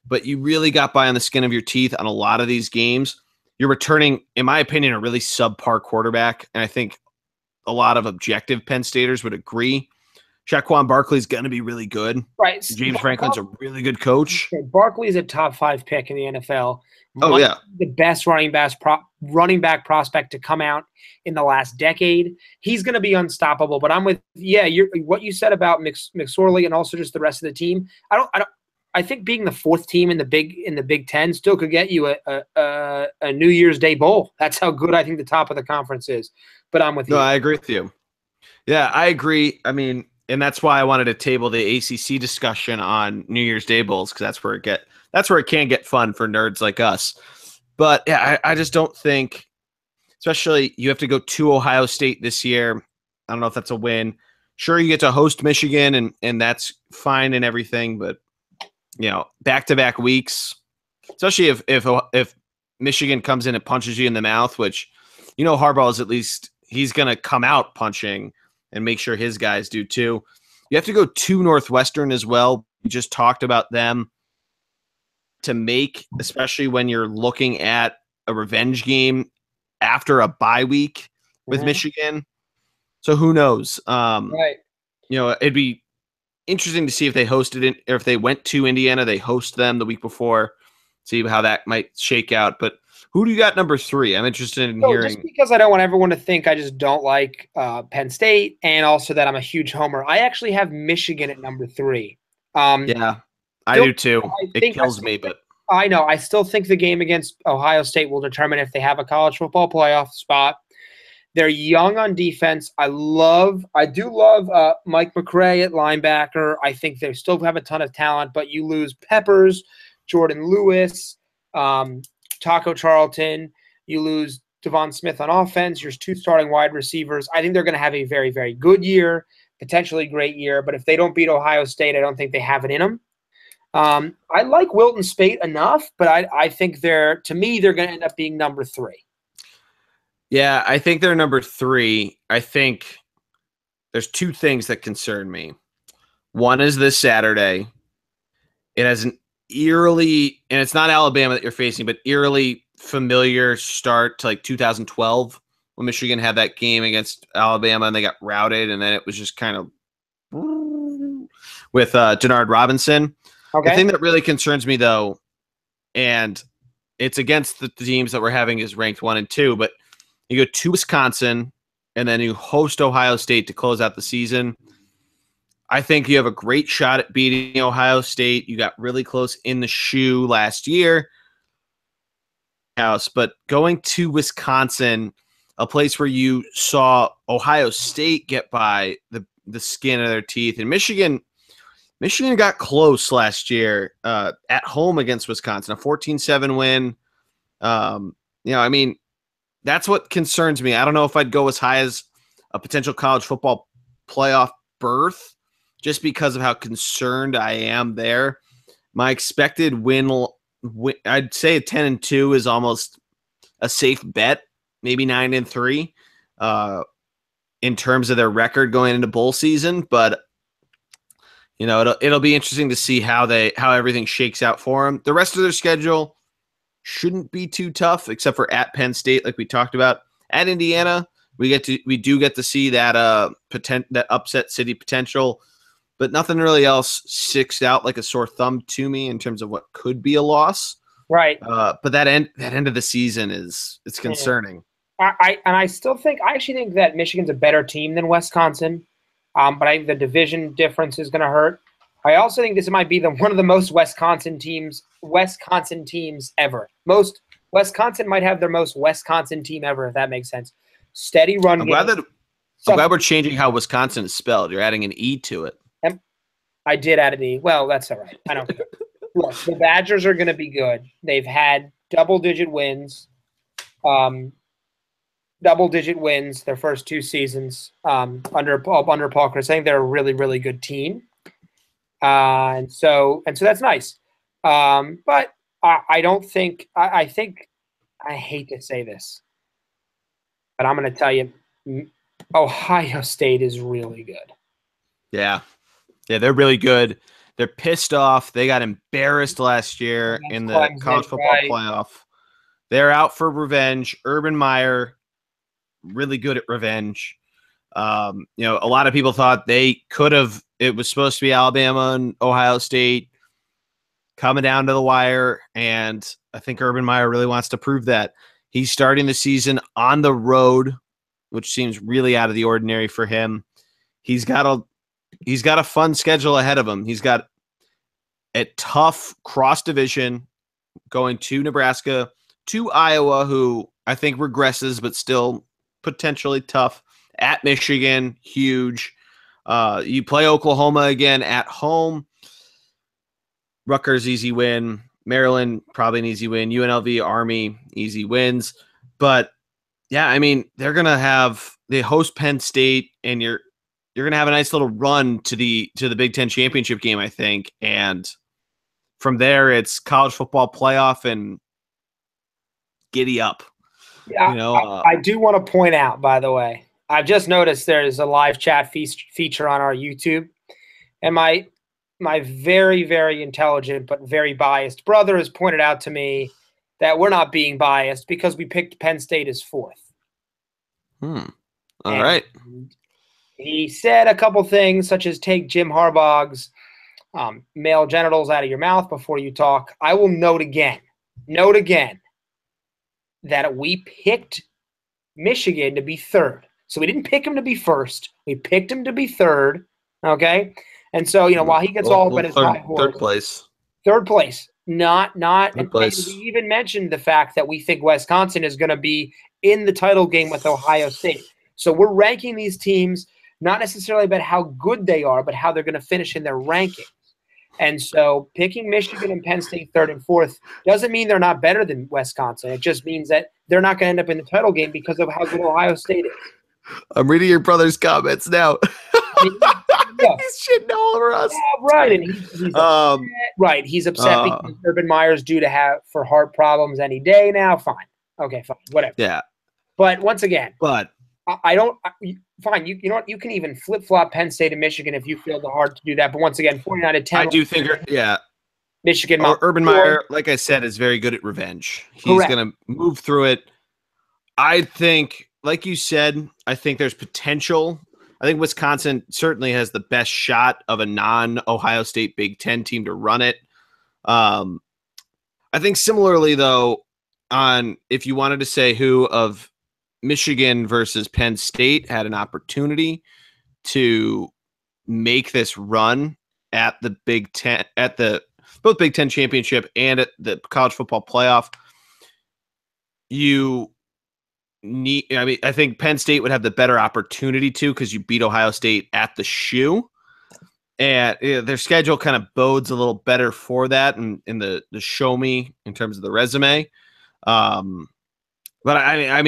but you really got by on the skin of your teeth on a lot of these games. You're returning, in my opinion, a really subpar quarterback, and I think a lot of objective Penn Staters would agree. Shaquan Barkley's going to be really good. Right. James Franklin's a really good coach. Barkley's a top 5 pick in the NFL. Oh, yeah. The best running back prospect to come out in the last decade. He's going to be unstoppable. But I'm with what you said about McSorley and also just the rest of the team. I think being the 4th team in the Big Ten still could get you a New Year's Day bowl. That's how good I think the top of the conference is. But I'm with you. No, I agree with you. Yeah, I agree. I mean, and that's why I wanted to table the ACC discussion on New Year's Day bowls, because that's where it can get fun for nerds like us. But yeah, I just don't think, especially you have to go to Ohio State this year. I don't know if that's a win. Sure, you get to host Michigan, and that's fine and everything, but back-to-back weeks, especially if Michigan comes in and punches you in the mouth, which Harbaugh is, at least he's going to come out punching and make sure his guys do too. You have to go to Northwestern as well. We just talked about them to make, especially when you're looking at a revenge game after a bye week with Michigan. So who knows? Right. It'd be interesting to see if they hosted it, or if they went to Indiana, they host them the week before, see how that might shake out. But who do you got number 3? I'm interested in hearing. Just because I don't want everyone to think I just don't like Penn State, and also that I'm a huge homer. I actually have Michigan at number 3. Yeah, I do too. It kills me, but I know. I still think the game against Ohio State will determine if they have a college football playoff spot. They're young on defense. I do love Mike McRae at linebacker. I think they still have a ton of talent, but you lose Peppers, Jordan Lewis, Taco Charlton. You lose Devon Smith on offense. Your 2 starting wide receivers. I think they're going to have a very, very good year, potentially great year. But if they don't beat Ohio State, I don't think they have it in them. I like Wilton Spate enough, but I think they're going to end up being number 3. Yeah, I think they're number 3. I think there's 2 things that concern me. One is this Saturday. It has an eerily, and it's not Alabama that you're facing, but eerily familiar start to like 2012 when Michigan had that game against Alabama and they got routed, and then it was just kind of with Denard Robinson. Okay. The thing that really concerns me, though, and it's against the teams that we're having is ranked 1 and 2, but you go to Wisconsin, and then you host Ohio State to close out the season. I think you have a great shot at beating Ohio State. You got really close in the shoe last year. But going to Wisconsin, a place where you saw Ohio State get by the skin of their teeth, and Michigan got close last year at home against Wisconsin, a 14-7 win. I mean, that's what concerns me. I don't know if I'd go as high as a potential college football playoff berth just because of how concerned I am there. My expected win, I'd say a 10-2 is almost a safe bet, maybe 9-3 in terms of their record going into bowl season. But it'll be interesting to see how everything shakes out for them. The rest of their schedule shouldn't be too tough, except for at Penn State, like we talked about. At Indiana, we do get to see that that upset city potential, but nothing really else sticks out like a sore thumb to me in terms of what could be a loss. Right. But that end of the season it's concerning. I actually think that Michigan's a better team than Wisconsin, but I think the division difference is going to hurt. I also think this might be one of the most Wisconsin teams ever. Wisconsin might have their most Wisconsin team ever, if that makes sense. Steady run game. I'm glad we're changing how Wisconsin is spelled. You're adding an E to it. I did add an E. Well, that's all right. I don't care. Look, the Badgers are going to be good. They've had double-digit wins. Their first 2 seasons under Paul Chris. I think they're a really, really good team. And so that's nice. But I don't think I hate to say this, but I'm going to tell you, Ohio State is really good. Yeah, they're really good. They're pissed off. They got embarrassed last year in the college football playoff. They're out for revenge. Urban Meyer, really good at revenge. A lot of people thought they could have. It was supposed to be Alabama and Ohio State coming down to the wire, and I think Urban Meyer really wants to prove that. He's starting the season on the road, which seems really out of the ordinary for him. He's got a fun schedule ahead of him. He's got a tough cross division going to Nebraska, to Iowa, who I think regresses but still potentially tough. At Michigan, huge. You play Oklahoma again at home. Rutgers, easy win. Maryland, probably an easy win. UNLV, Army, easy wins. But, yeah, I mean, they're going to have – they host Penn State, and you're going to have a nice little run to the Big Ten championship game, I think. And from there, it's college football playoff and giddy up. Yeah, I do want to point out, by the way, I've just noticed there's a live chat feature on our YouTube, and my very, very intelligent but very biased brother has pointed out to me that we're not being biased because we picked Penn State as 4th. All right. He said a couple things such as take Jim Harbaugh's male genitals out of your mouth before you talk. I will note again that we picked Michigan to be 3rd. So we didn't pick him to be 1st. We picked him to be 3rd. Okay. And so, while he gets all up in his high horse, 3rd place. 3rd place. Not. Third place. And we even mentioned the fact that we think Wisconsin is going to be in the title game with Ohio State. So we're ranking these teams not necessarily about how good they are, but how they're going to finish in their rankings. And so picking Michigan and Penn State 3rd and 4th doesn't mean they're not better than Wisconsin. It just means that they're not going to end up in the title game because of how good Ohio State is. I'm reading your brother's comments now. He's shitting all over us. Yeah, right. And he's upset. Right. He's upset because Urban Meyer's due to have for heart problems any day now. Fine. Okay, fine. Whatever. Yeah. But once again, I don't – fine. You know what? You can even flip-flop Penn State and Michigan if you feel the heart to do that. But once again, 49-10. I do think – Michigan. Urban Meyer, like I said, is very good at revenge. He's going to move through it. I think, like you said, I think there's potential. I think Wisconsin certainly has the best shot of a non-Ohio State Big Ten team to run it. I think similarly, though, if you wanted to say who of Michigan versus Penn State had an opportunity to make this run at the Big Ten, at the both Big Ten championship and at the college football playoff, I think Penn State would have the better opportunity to, because you beat Ohio State at the shoe, and their schedule kind of bodes a little better for that in the show me in terms of the resume. But I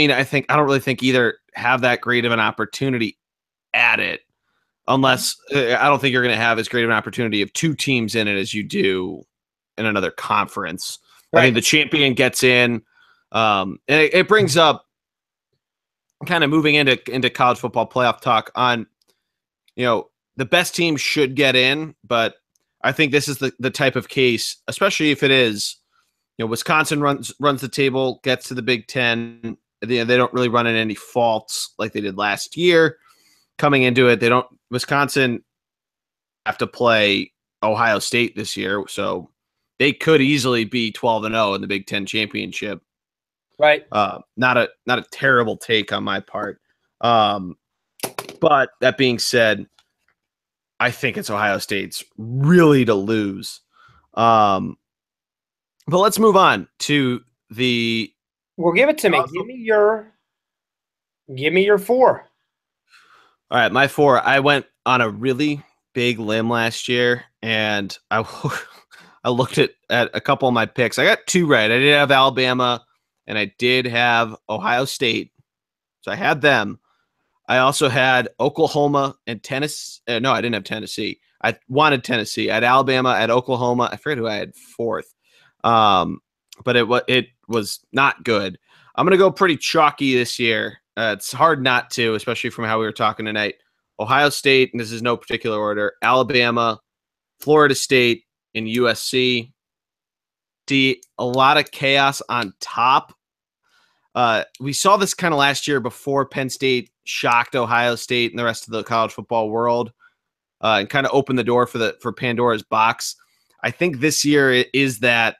don't really think either have that great of an opportunity at it, unless I don't think you're going to have as great of an opportunity of 2 teams in it as you do in another conference. Right. I think the champion gets in. And it brings up kind of moving into college football playoff talk on, the best team should get in, but I think this is the type of case, especially if it is, Wisconsin runs the table, gets to the Big Ten. They don't really run in any faults like they did last year. Coming into it, Wisconsin have to play Ohio State this year, so they could easily be 12-0 in the Big Ten championship. Right. Not a terrible take on my part. But that being said, I think it's Ohio State's really to lose. But let's move on to the. Well, give it to me. Give me your 4. All right, my 4. I went on a really big limb last year, and I looked at a couple of my picks. I got 2 right. I did have Alabama, and I did have Ohio State. So I had them. I also had Oklahoma and Tennessee. No, I didn't have Tennessee. I wanted Tennessee. I had Alabama, I had Oklahoma. I forget who I had 4th. But it was not good. I'm going to go pretty chalky this year. It's hard not to, especially from how we were talking tonight. Ohio State, and this is no particular order, Alabama, Florida State, and USC. A lot of chaos on top. We saw this kind of last year before Penn State shocked Ohio State and the rest of the college football world, and kind of opened the door for Pandora's box. I think this year is that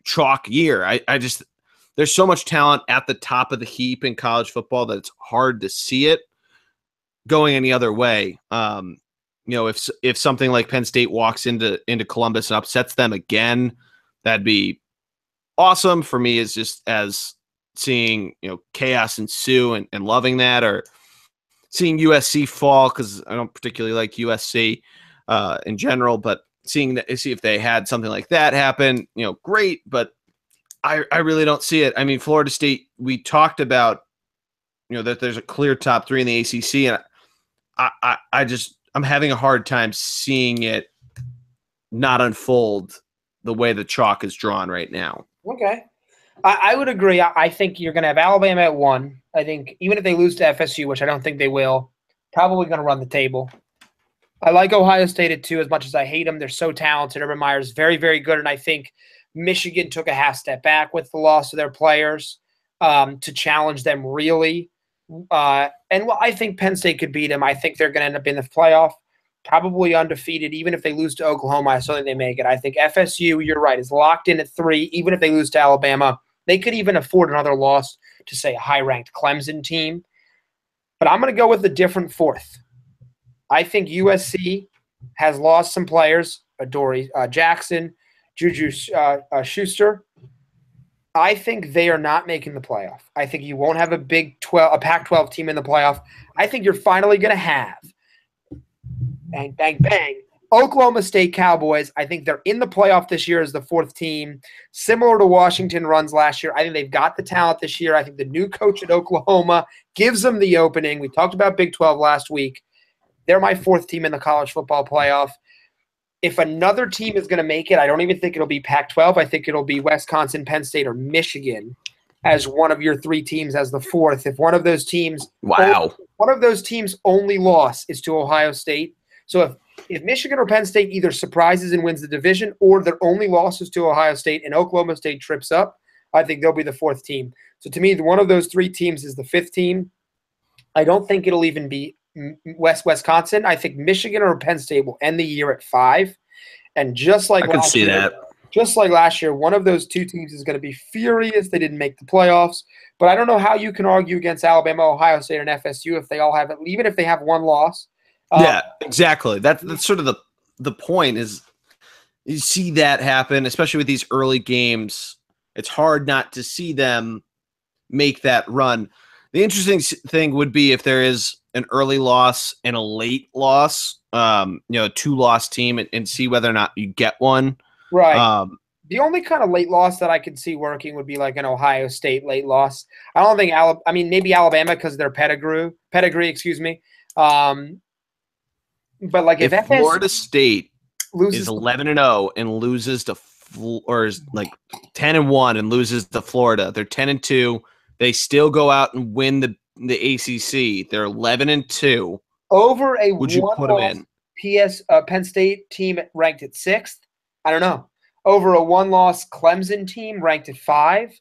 chalk year. I just there's so much talent at the top of the heap in college football that it's hard to see it going any other way. If something like Penn State walks into Columbus and upsets them again, that'd be awesome for me. Is just as seeing chaos ensue and loving that, or seeing USC fall, because I don't particularly like USC in general, but see if they had something like that happen, great. But I really don't see it. I mean, Florida State, we talked about, that there's a clear top three in the ACC, and I'm having a hard time seeing it not unfold the way the chalk is drawn right now. Okay. I would agree. I think you're going to have Alabama at 1. I think even if they lose to FSU, which I don't think they will, probably going to run the table. I like Ohio State at 2 as much as I hate them. They're so talented. Urban Meyer's very, very good, and I think Michigan took a half step back with the loss of their players to challenge them really. I think Penn State could beat them. I think they're going to end up in the playoff, probably undefeated. Even if they lose to Oklahoma, I still think they make it. I think FSU, you're right, is locked in at 3. Even if they lose to Alabama, they could even afford another loss to, say, a high-ranked Clemson team. But I'm going to go with a different 4th. I think USC has lost some players, Adoree Jackson, Juju Schuster. I think they are not making the playoff. I think you won't have a Pac-12 team in the playoff. I think you're finally going to have, bang, bang, bang, Oklahoma State Cowboys. I think they're in the playoff this year as the 4th team, similar to Washington runs last year. I think they've got the talent this year. I think the new coach at Oklahoma gives them the opening. We talked about Big 12 last week. They're my 4th team in the college football playoff. If another team is going to make it, I don't even think it'll be Pac-12. I think it'll be Wisconsin, Penn State, or Michigan as one of your 3 teams as the 4th. If one of those teams only loss is to Ohio State. So if Michigan or Penn State either surprises and wins the division, or their only loss is to Ohio State and Oklahoma State trips up, I think they'll be the 4th team. So to me, one of those 3 teams is the 5th team. I don't think it'll even be Wisconsin. I think Michigan or Penn State will end the year at 5. And just like last year, one of those 2 teams is going to be furious they didn't make the playoffs. But I don't know how you can argue against Alabama, Ohio State, and FSU if they all have it, even if they have 1 loss. Yeah, exactly. That's sort of the point is you see that happen, especially with these early games. It's hard not to see them make that run. The interesting thing would be if there is an early loss and a late loss, a 2-loss team, and see whether or not you get one. Right. The only kind of late loss that I could see working would be like an Ohio State late loss. I don't think maybe Alabama because of their pedigree. But like if Florida State is 11-0 and loses to or is like 10-1 and loses to Florida, they're 10-2. They still go out and win the ACC. They're 11-2. Over a would you put them in? Penn State team ranked at 6th. I don't know. Over a 1-loss Clemson team ranked at 5.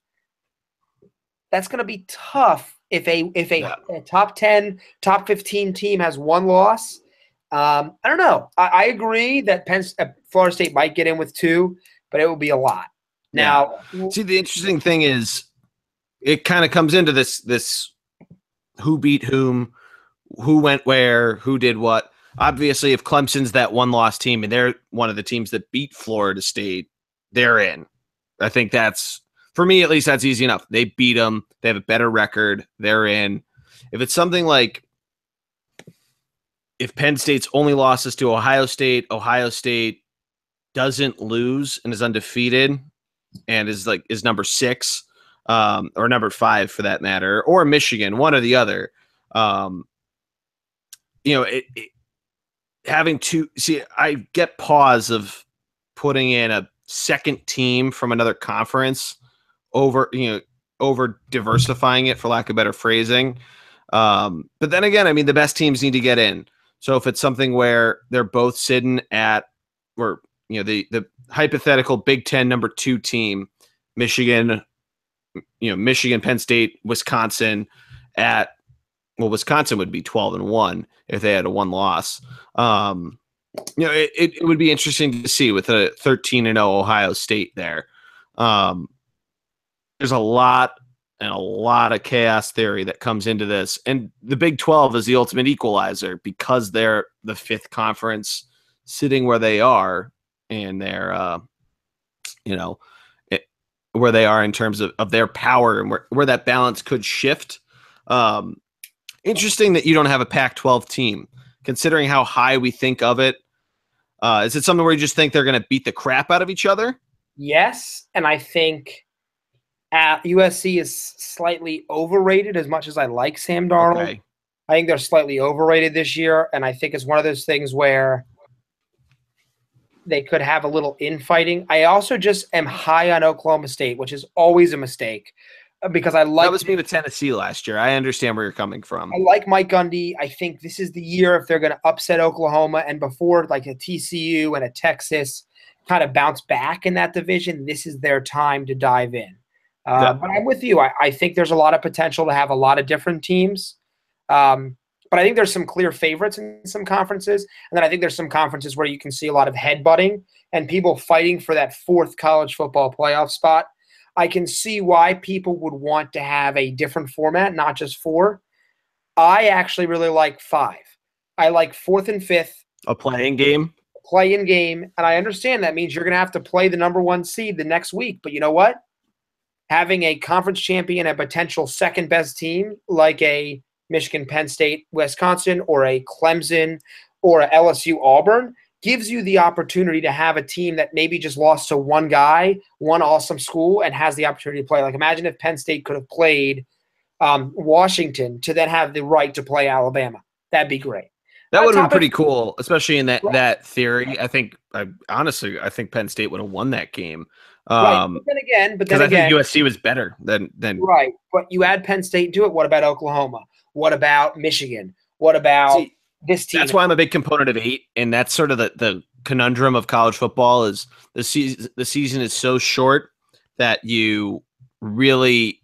That's going to be tough if a top 10, top 15 team has 1 loss. I don't know. I agree that Florida State might get in with 2, but it will be a lot. Now, see, the interesting thing is it kind of comes into this who beat whom, who went where, who did what. Obviously, if Clemson's that 1-loss team and they're one of the teams that beat Florida State, they're in. I think that's, for me at least, that's easy enough. They beat them. They have a better record. They're in. If it's something like if Penn State's only losses to Ohio State doesn't lose and is undefeated and is number 6 or number 5 for that matter, or Michigan, one or the other. Having to see, I get pause of putting in a second team from another conference over diversifying it, for lack of better phrasing. But then again, I mean, the best teams need to get in. So if it's something where they're both sitting at, or the hypothetical Big Ten number 2 team, Michigan Michigan, Penn State, Wisconsin Wisconsin would be 12-1 if they had a one loss. It would be interesting to see with a 13-0 Ohio State there. There's a lot of chaos theory that comes into this. And the Big 12 is the ultimate equalizer because they're the fifth conference sitting where they are, and they're, where they are in terms of their power and where that balance could shift. Interesting that you don't have a Pac-12 team, considering how high we think of it. Is it something where you just think they're going to beat the crap out of each other? Yes, and I think USC is slightly overrated as much as I like Sam Darnold. Okay. I think they're slightly overrated this year, and I think it's one of those things where they could have a little infighting. I also just am high on Oklahoma State, which is always a mistake because I like – That was me with Tennessee last year. I understand where you're coming from. I like Mike Gundy. I think this is the year if they're going to upset Oklahoma, and before like a TCU and a Texas kind of bounce back in that division, this is their time to dive in. But I'm with you. I think there's a lot of potential to have a lot of different teams. But I think there's some clear favorites in some conferences. And then I think there's some conferences where you can see a lot of headbutting and people fighting for that fourth college football playoff spot. I can see why people would want to have a different format, not just 4. I actually really like 5. I like 4th and 5th. A playing game? Play-in game. And I understand that means you're going to have to play the number 1 seed the next week. But you know what? Having a conference champion, a potential second-best team like a Michigan, Penn State, Wisconsin, or a Clemson, or a LSU, Auburn, gives you the opportunity to have a team that maybe just lost to one guy, one awesome school, and has the opportunity to play. Like imagine if Penn State could have played Washington to then have the right to play Alabama. That'd be great. That would have been pretty cool, especially in that theory. I think Penn State would have won that game. Right. But then again, I think USC was better than right. But you add Penn State to it. What about Oklahoma? What about Michigan? What about this team? That's why I'm a big component of 8, and that's sort of the conundrum of college football is the season is so short that you want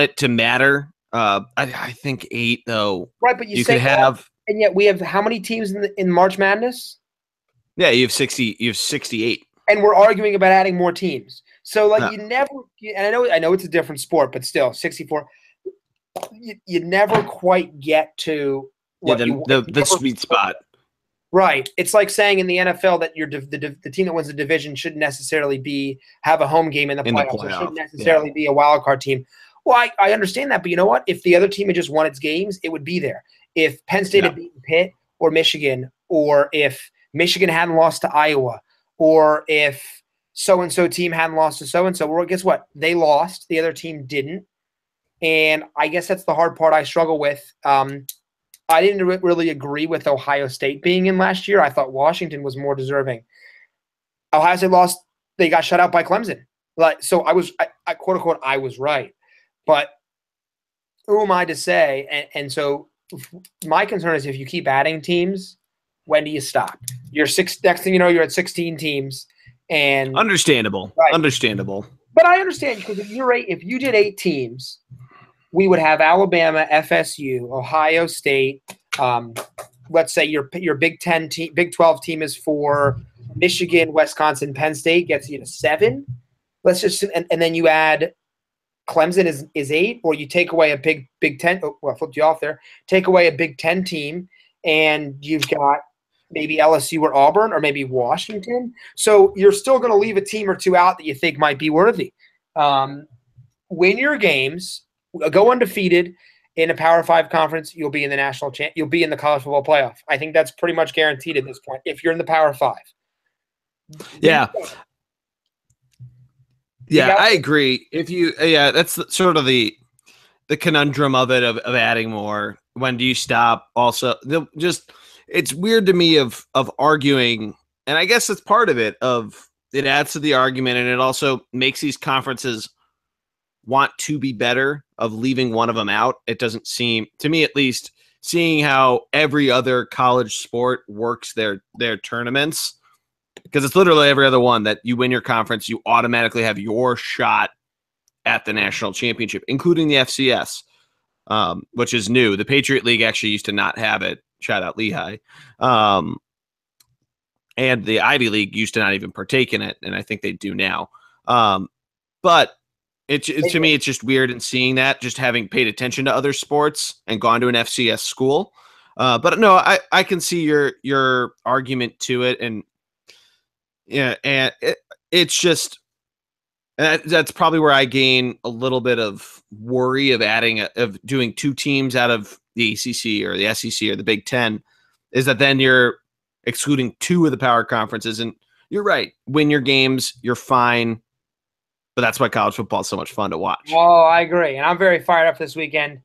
it to matter. I think 8 though. Right, but you could have, and yet we have how many teams in March Madness? Yeah, you have 60. You have 68. And we're arguing about adding more teams. So, you never – and I know it's a different sport, but still, 64 – you never quite get to the sweet spot. Right. It's like saying in the NFL that the team that wins the division shouldn't necessarily have a home game in the playoffs. It shouldn't necessarily be a wild card team. Well, I understand that, but you know what? If the other team had just won its games, it would be there. If Penn State had beaten Pitt or Michigan, or if Michigan hadn't lost to Iowa, or if so-and-so team hadn't lost to so-and-so, well, guess what? They lost. The other team didn't. And I guess that's the hard part I struggle with. I didn't really agree with Ohio State being in last year. I thought Washington was more deserving. Ohio State lost. They got shut out by Clemson. So I quote unquote, I was right. But who am I to say? And so my concern is if you keep adding teams, when do you stop? Next thing you know, you're at 16 teams. And understandable. Right. Understandable. But I understand because if you did 8 teams, we would have Alabama, FSU, Ohio State. Let's say your Big 12 team is for Michigan, Wisconsin, Penn State gets you to 7. Let's just and then you add Clemson is 8, or you take away a Big 10. Well, I flipped you off there. Take away a Big 10 team, and you've got maybe LSU or Auburn or maybe Washington. So you're still going to leave a team or 2 out that you think might be worthy. Win your games, go undefeated in a Power 5 conference. You'll be in the you'll be in the college football playoff. I think that's pretty much guaranteed at this point if you're in the Power 5. Yeah. Yeah, I agree. That's sort of the conundrum of it of adding more. When do you stop? Also, it's weird to me of arguing, and I guess it's part of it. It adds to the argument, and it also makes these conferences want to be better. Of leaving one of them out, it doesn't seem to me, at least, seeing how every other college sport works their tournaments, because it's literally every other one that you win your conference, you automatically have your shot at the national championship, including the FCS, which is new. The Patriot League actually used to not have it. Shout out Lehigh. And the Ivy League used to not even partake in it, and I think they do now. But to me, it's just weird in seeing that, just having paid attention to other sports and gone to an FCS school. But no, I can see your argument to it, and it's just that's probably where I gain a little bit of worry of doing two teams out of the ACC or the SEC or the Big Ten, is that then you're excluding two of the power conferences. And you're right, win your games, you're fine. But that's why college football is so much fun to watch. Oh, I agree. And I'm very fired up this weekend.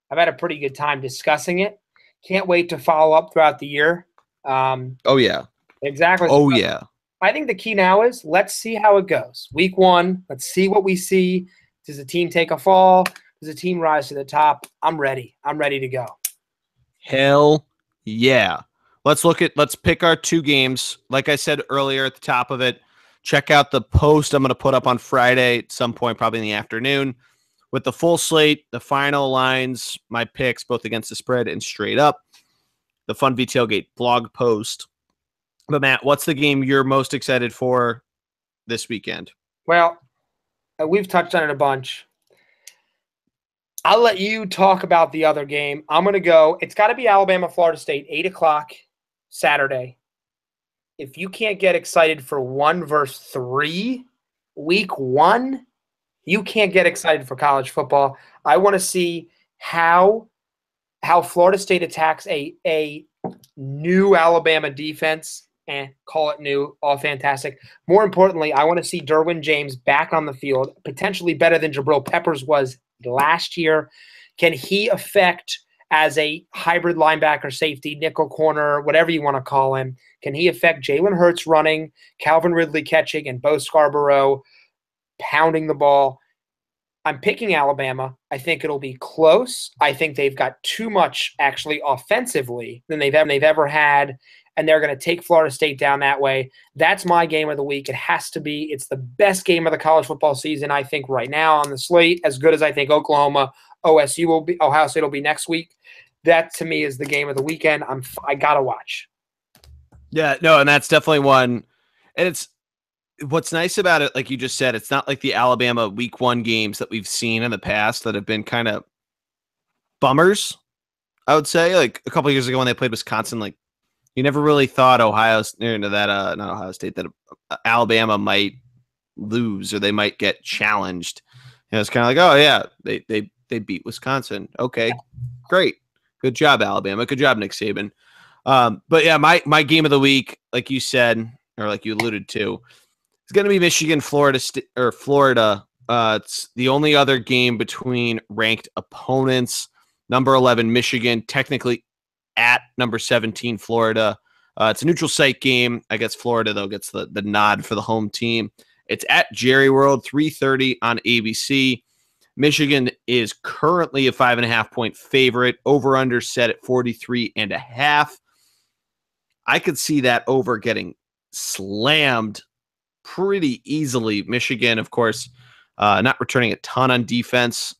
I've had a pretty good time discussing it. Can't wait to follow up throughout the year. Oh, yeah. Exactly. Oh, yeah. I think the key now is let's see how it goes. Week 1, let's see what we see. Does the team take a fall? Does the team rise to the top? I'm ready. I'm ready to go. Hell yeah. Let's pick our two games. Like I said earlier at the top of it, check out the post I'm going to put up on Friday at some point, probably in the afternoon, with the full slate, the final lines, my picks, both against the spread and straight up, the Funvee Tailgate blog post. But, Matt, what's the game you're most excited for this weekend? Well, we've touched on it a bunch. I'll let you talk about the other game. I'm going to go. It's got to be Alabama, Florida State, 8 o'clock Saturday. If you can't get excited for 1 versus 3, week 1, you can't get excited for college football. I want to see how Florida State attacks a new Alabama defense, and call it new, all fantastic. More importantly, I want to see Derwin James back on the field, potentially better than Jabril Peppers was last year. Can he affect as a hybrid linebacker, safety, nickel corner, whatever you want to call him? Can he affect Jalen Hurts running, Calvin Ridley catching, and Bo Scarborough pounding the ball? I'm picking Alabama. I think it'll be close. I think they've got too much, actually, offensively than they've ever had, and they're going to take Florida State down that way. That's my game of the week. It has to be. It's the best game of the college football season, I think, right now on the slate, as good as I think Oklahoma, OSU will be, Ohio State will be next week. That, to me, is the game of the weekend. I got to watch. Yeah, no, and that's definitely one. And it's what's nice about it, like you just said, it's not like the Alabama week 1 games that we've seen in the past that have been kind of bummers, I would say. Like a couple of years ago when they played Wisconsin, like you never really thought that Alabama might lose or they might get challenged. You know, it's kind of like, oh yeah, they beat Wisconsin. Okay, great. Good job, Alabama. Good job, Nick Saban. But yeah, my game of the week, like you said, or like you alluded to, is going to be Michigan, Florida. It's the only other game between ranked opponents. Number 11, Michigan, technically at number 17, Florida. It's a neutral site game. I guess Florida, though, gets the nod for the home team. It's at Jerry World, 3:30 on ABC. Michigan is currently a 5.5-point favorite. Over-under set at 43.5. I could see that over getting slammed pretty easily. Michigan, of course, not returning a ton on defense.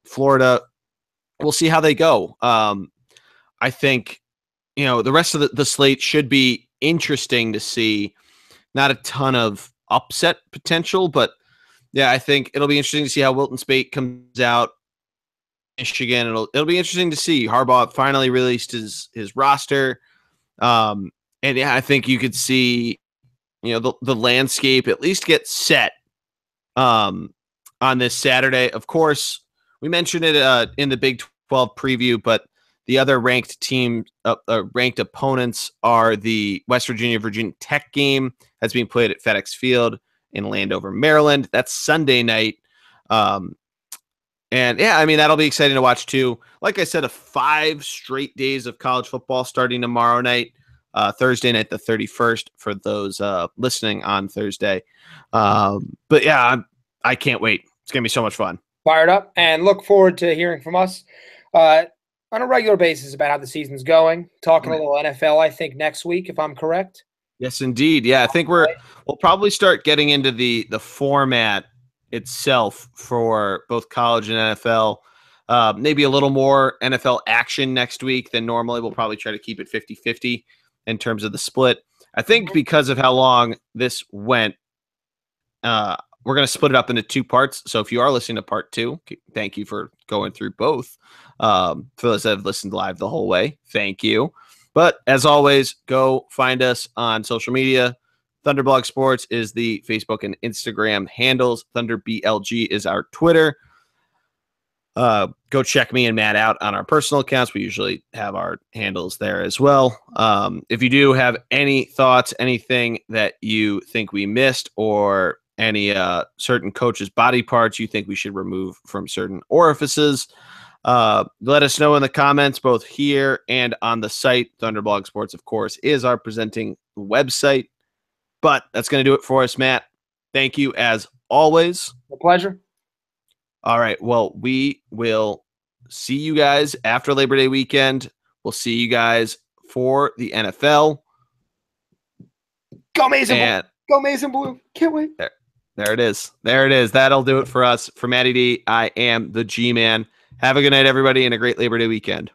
Florida, we'll see how they go. I think, the rest of the slate should be interesting to see. Not a ton of upset potential, but yeah, I think it'll be interesting to see how Wilton Speight comes out. Michigan, it'll be interesting to see. Harbaugh finally released his roster. And yeah, I think you could see, the landscape at least get set on this Saturday. Of course, we mentioned it in the Big 12 preview, but the other ranked ranked opponents are the West Virginia Tech game that's being played at FedEx Field in Landover, Maryland. That's Sunday night. And yeah, I mean, that'll be exciting to watch too. Like I said, 5 straight days of college football starting tomorrow night, Thursday night, the 31st, for those listening on Thursday. But yeah, I can't wait. It's going to be so much fun. Fired up, and look forward to hearing from us on a regular basis about how the season's going. Talking a little NFL, I think, next week, if I'm correct. Yes, indeed. Yeah, I think we'll probably start getting into the format itself for both college and NFL. Maybe a little more NFL action next week than normally. We'll probably try to keep it 50-50 in terms of the split. I think because of how long this went, we're going to split it up into 2 parts. So if you are listening to part 2, thank you for going through both. For those that have listened live the whole way, thank you. But as always, go find us on social media. Thunderblog Sports is the Facebook and Instagram handles. ThunderBLG is our Twitter. Go check me and Matt out on our personal accounts. We usually have our handles there as well. If you do have any thoughts, anything that you think we missed, or any certain coaches' body parts you think we should remove from certain orifices, let us know in the comments, both here and on the site. Thunderblog Sports, of course, is our presenting website. But that's going to do it for us, Matt. Thank you as always. A pleasure. All right. Well, we will see you guys after Labor Day weekend. We'll see you guys for the NFL. Go Maize and Blue. Go Maize and Blue. Can't wait. There it is. There it is. That'll do it for us. For Matty D, I am the G-Man. Have a good night, everybody, and a great Labor Day weekend.